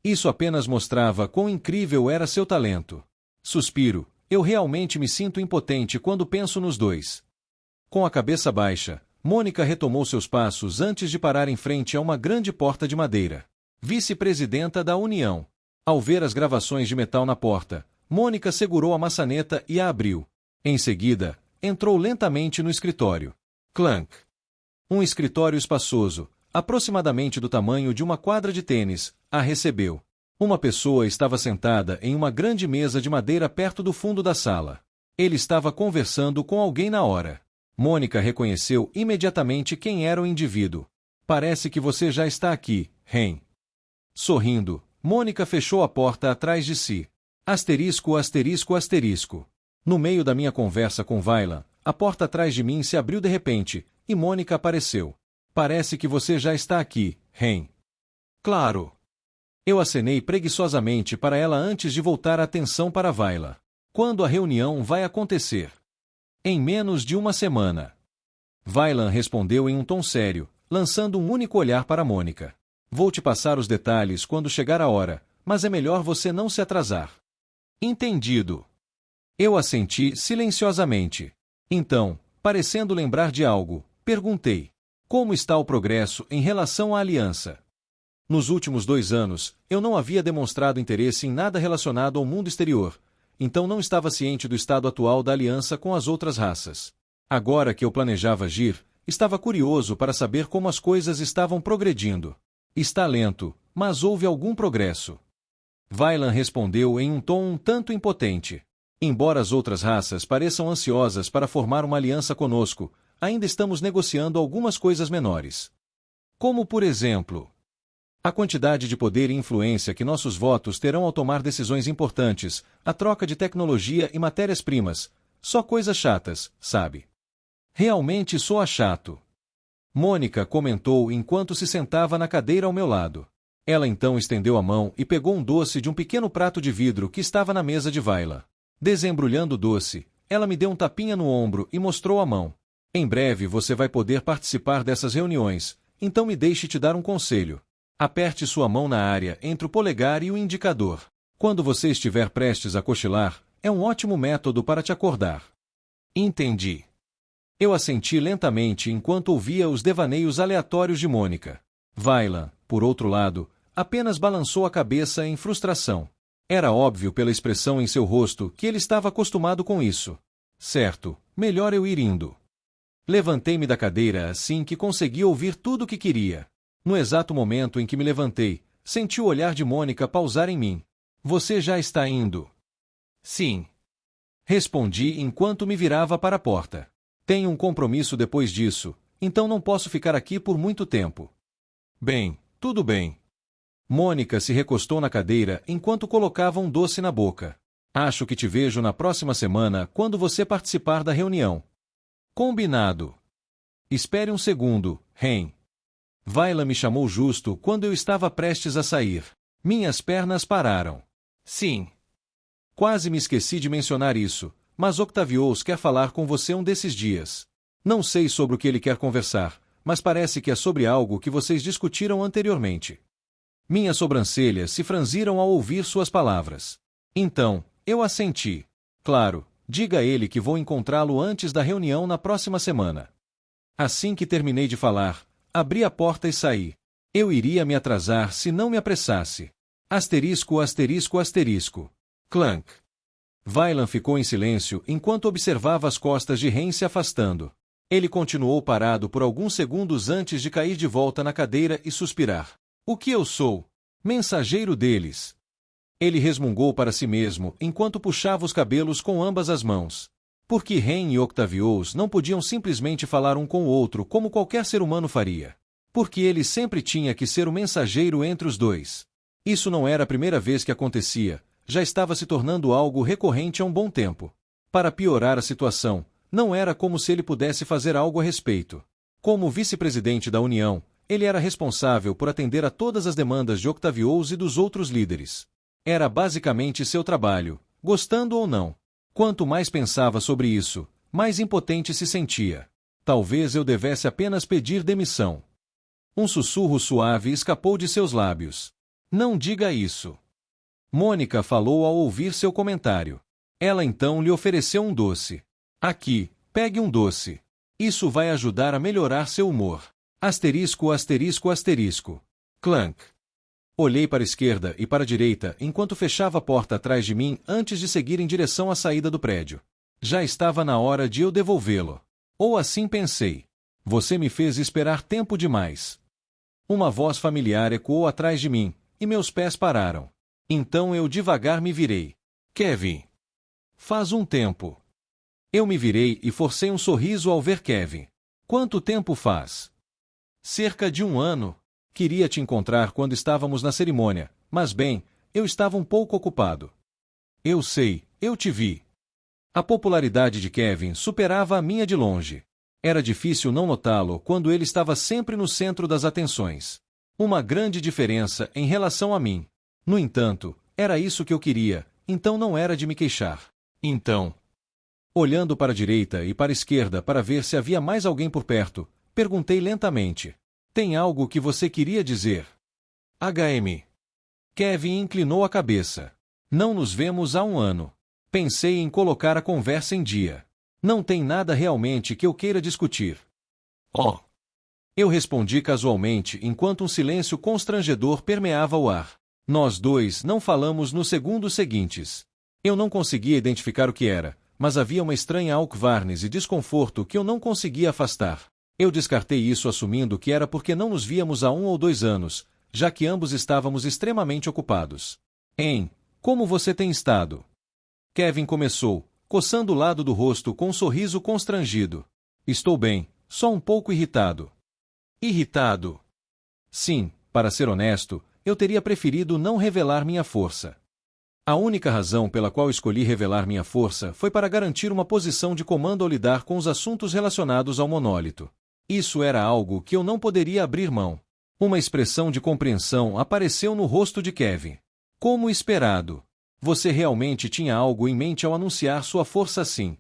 Isso apenas mostrava quão incrível era seu talento. Suspiro, eu realmente me sinto impotente quando penso nos dois. Com a cabeça baixa, Mônica retomou seus passos antes de parar em frente a uma grande porta de madeira. Vice-presidenta da União. Ao ver as gravações de metal na porta, Mônica segurou a maçaneta e a abriu. Em seguida, entrou lentamente no escritório. Clank. Um escritório espaçoso, aproximadamente do tamanho de uma quadra de tênis, a recebeu. Uma pessoa estava sentada em uma grande mesa de madeira perto do fundo da sala. Ele estava conversando com alguém na hora. Mônica reconheceu imediatamente quem era o indivíduo. Parece que você já está aqui, Ren. Sorrindo, Mônica fechou a porta atrás de si. Asterisco, asterisco, asterisco. No meio da minha conversa com Vaila, a porta atrás de mim se abriu de repente, e Mônica apareceu. Parece que você já está aqui, Ren. Claro. Eu acenei preguiçosamente para ela antes de voltar a atenção para Vaila. Quando a reunião vai acontecer? Em menos de uma semana. Vaila respondeu em um tom sério, lançando um único olhar para Mônica. Vou te passar os detalhes quando chegar a hora, mas é melhor você não se atrasar. Entendido. Eu assenti silenciosamente. Então, parecendo lembrar de algo, perguntei. Como está o progresso em relação à aliança? Nos últimos 2 anos, eu não havia demonstrado interesse em nada relacionado ao mundo exterior, então não estava ciente do estado atual da aliança com as outras raças. Agora que eu planejava agir, estava curioso para saber como as coisas estavam progredindo. Está lento, mas houve algum progresso. Vailan respondeu em um tom um tanto impotente. Embora as outras raças pareçam ansiosas para formar uma aliança conosco, ainda estamos negociando algumas coisas menores. Como, por exemplo, a quantidade de poder e influência que nossos votos terão ao tomar decisões importantes, a troca de tecnologia e matérias-primas, só coisas chatas, sabe? Realmente soa chato. Mônica comentou enquanto se sentava na cadeira ao meu lado. Ela então estendeu a mão e pegou um doce de um pequeno prato de vidro que estava na mesa de Vaila. Desembrulhando o doce, ela me deu um tapinha no ombro e mostrou a mão. Em breve você vai poder participar dessas reuniões, então me deixe te dar um conselho. Aperte sua mão na área entre o polegar e o indicador. Quando você estiver prestes a cochilar, é um ótimo método para te acordar. Entendi. Eu assenti lentamente enquanto ouvia os devaneios aleatórios de Mônica. Vaila, por outro lado, apenas balançou a cabeça em frustração. Era óbvio pela expressão em seu rosto que ele estava acostumado com isso. Certo, melhor eu ir indo. Levantei-me da cadeira assim que consegui ouvir tudo o que queria. No exato momento em que me levantei, senti o olhar de Mônica pausar em mim. Você já está indo? Sim. Respondi enquanto me virava para a porta. Tenho um compromisso depois disso, então não posso ficar aqui por muito tempo. Bem, tudo bem. Mônica se recostou na cadeira enquanto colocava um doce na boca. Acho que te vejo na próxima semana quando você participar da reunião. Combinado. Espere um segundo, Ren. Vaila me chamou justo quando eu estava prestes a sair. Minhas pernas pararam. Sim. Quase me esqueci de mencionar isso, mas Octavius quer falar com você um desses dias. Não sei sobre o que ele quer conversar, mas parece que é sobre algo que vocês discutiram anteriormente. Minhas sobrancelhas se franziram ao ouvir suas palavras. Então, eu assenti. Claro, diga a ele que vou encontrá-lo antes da reunião na próxima semana. Assim que terminei de falar, abri a porta e saí. Eu iria me atrasar se não me apressasse. Asterisco, asterisco, asterisco. Clank. Vailan ficou em silêncio enquanto observava as costas de Ren se afastando. Ele continuou parado por alguns segundos antes de cair de volta na cadeira e suspirar. O que eu sou? Mensageiro deles. Ele resmungou para si mesmo enquanto puxava os cabelos com ambas as mãos. Porque Ren e Octavius não podiam simplesmente falar um com o outro como qualquer ser humano faria. Porque ele sempre tinha que ser o mensageiro entre os dois. Isso não era a primeira vez que acontecia, já estava se tornando algo recorrente há um bom tempo. Para piorar a situação, não era como se ele pudesse fazer algo a respeito. Como vice-presidente da União, ele era responsável por atender a todas as demandas de Octavius e dos outros líderes. Era basicamente seu trabalho, gostando ou não. Quanto mais pensava sobre isso, mais impotente se sentia. Talvez eu devesse apenas pedir demissão. Um sussurro suave escapou de seus lábios. Não diga isso. Mônica falou ao ouvir seu comentário. Ela então lhe ofereceu um doce. Aqui, pegue um doce. Isso vai ajudar a melhorar seu humor. Asterisco, asterisco, asterisco. Clank. Olhei para a esquerda e para a direita enquanto fechava a porta atrás de mim antes de seguir em direção à saída do prédio. Já estava na hora de eu devolvê-lo. Ou assim pensei. Você me fez esperar tempo demais. Uma voz familiar ecoou atrás de mim, e meus pés pararam. Então eu devagar me virei. Kevin. Faz um tempo. Eu me virei e forcei um sorriso ao ver Kevin. Quanto tempo faz? Cerca de 1 ano. Queria te encontrar quando estávamos na cerimônia, mas bem, eu estava um pouco ocupado. Eu sei, eu te vi. A popularidade de Kevin superava a minha de longe. Era difícil não notá-lo quando ele estava sempre no centro das atenções. Uma grande diferença em relação a mim. No entanto, era isso que eu queria, então não era de me queixar. Então, olhando para a direita e para a esquerda para ver se havia mais alguém por perto, perguntei lentamente. Tem algo que você queria dizer? HM. Kevin inclinou a cabeça. Não nos vemos há 1 ano. Pensei em colocar a conversa em dia. Não tem nada realmente que eu queira discutir. Oh. Eu respondi casualmente enquanto um silêncio constrangedor permeava o ar. Nós dois não falamos nos segundos seguintes. Eu não conseguia identificar o que era, mas havia uma estranha alcvarnes e desconforto que eu não conseguia afastar. Eu descartei isso assumindo que era porque não nos víamos há 1 ou 2 anos, já que ambos estávamos extremamente ocupados. Como você tem estado? Kevin começou, coçando o lado do rosto com um sorriso constrangido. Estou bem, só um pouco irritado. Irritado? Sim, para ser honesto, eu teria preferido não revelar minha força. A única razão pela qual escolhi revelar minha força foi para garantir uma posição de comando ao lidar com os assuntos relacionados ao monólito. Isso era algo que eu não poderia abrir mão. Uma expressão de compreensão apareceu no rosto de Kevin. Como esperado. Você realmente tinha algo em mente ao anunciar sua força assim?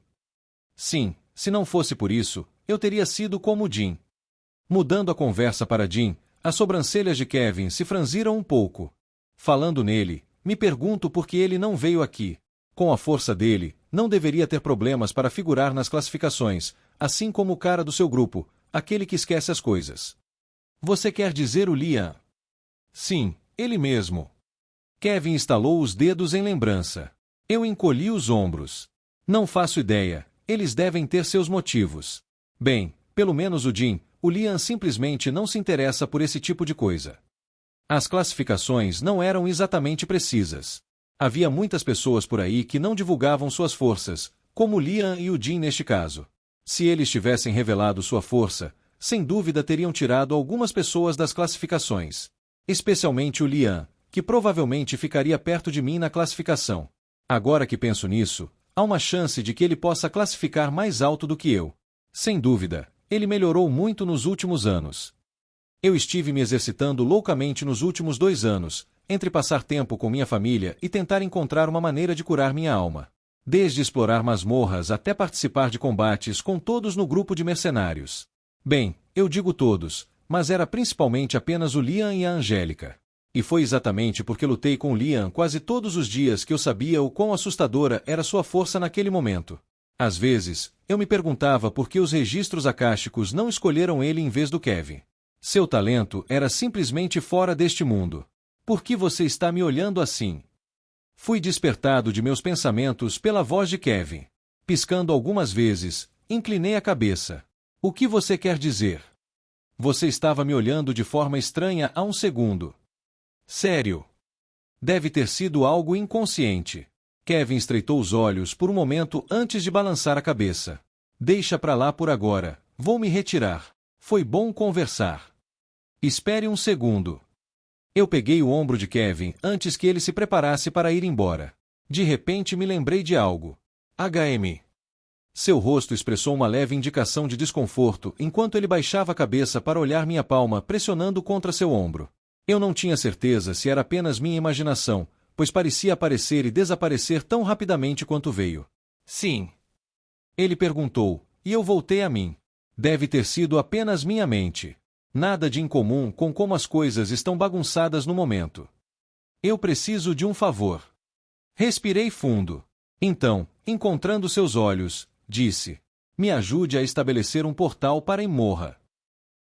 Sim, se não fosse por isso, eu teria sido como Jim. Mudando a conversa para Jim, as sobrancelhas de Kevin se franziram um pouco. Falando nele, me pergunto por que ele não veio aqui. Com a força dele, não deveria ter problemas para figurar nas classificações, assim como o cara do seu grupo, aquele que esquece as coisas. Você quer dizer o Liam? Sim, ele mesmo. Kevin estalou os dedos em lembrança. Eu encolhi os ombros. Não faço ideia, eles devem ter seus motivos. Bem, pelo menos o Jim, o Liam simplesmente não se interessa por esse tipo de coisa. As classificações não eram exatamente precisas. Havia muitas pessoas por aí que não divulgavam suas forças, como o Liam e o Jim neste caso. Se eles tivessem revelado sua força, sem dúvida teriam tirado algumas pessoas das classificações. Especialmente o Liam, que provavelmente ficaria perto de mim na classificação. Agora que penso nisso, há uma chance de que ele possa classificar mais alto do que eu. Sem dúvida, ele melhorou muito nos últimos anos. Eu estive me exercitando loucamente nos últimos 2 anos, entre passar tempo com minha família e tentar encontrar uma maneira de curar minha alma. Desde explorar masmorras até participar de combates com todos no grupo de mercenários. Bem, eu digo todos, mas era principalmente apenas o Liam e a Angélica. E foi exatamente porque lutei com o Liam quase todos os dias que eu sabia o quão assustadora era sua força naquele momento. Às vezes, eu me perguntava por que os registros akáshicos não escolheram ele em vez do Kevin. Seu talento era simplesmente fora deste mundo. Por que você está me olhando assim? Fui despertado de meus pensamentos pela voz de Kevin. Piscando algumas vezes, inclinei a cabeça. O que você quer dizer? Você estava me olhando de forma estranha há um segundo. Sério? Deve ter sido algo inconsciente. Kevin estreitou os olhos por um momento antes de balançar a cabeça. Deixa pra lá por agora, vou me retirar. Foi bom conversar. Espere um segundo. Eu peguei o ombro de Kevin antes que ele se preparasse para ir embora. De repente me lembrei de algo. HM. Seu rosto expressou uma leve indicação de desconforto enquanto ele baixava a cabeça para olhar minha palma pressionando contra seu ombro. Eu não tinha certeza se era apenas minha imaginação, pois parecia aparecer e desaparecer tão rapidamente quanto veio. Sim. Ele perguntou, e eu voltei a mim. Deve ter sido apenas minha mente. Nada de incomum com como as coisas estão bagunçadas no momento. Eu preciso de um favor. Respirei fundo. Então, encontrando seus olhos, disse: me ajude a estabelecer um portal para Imorra.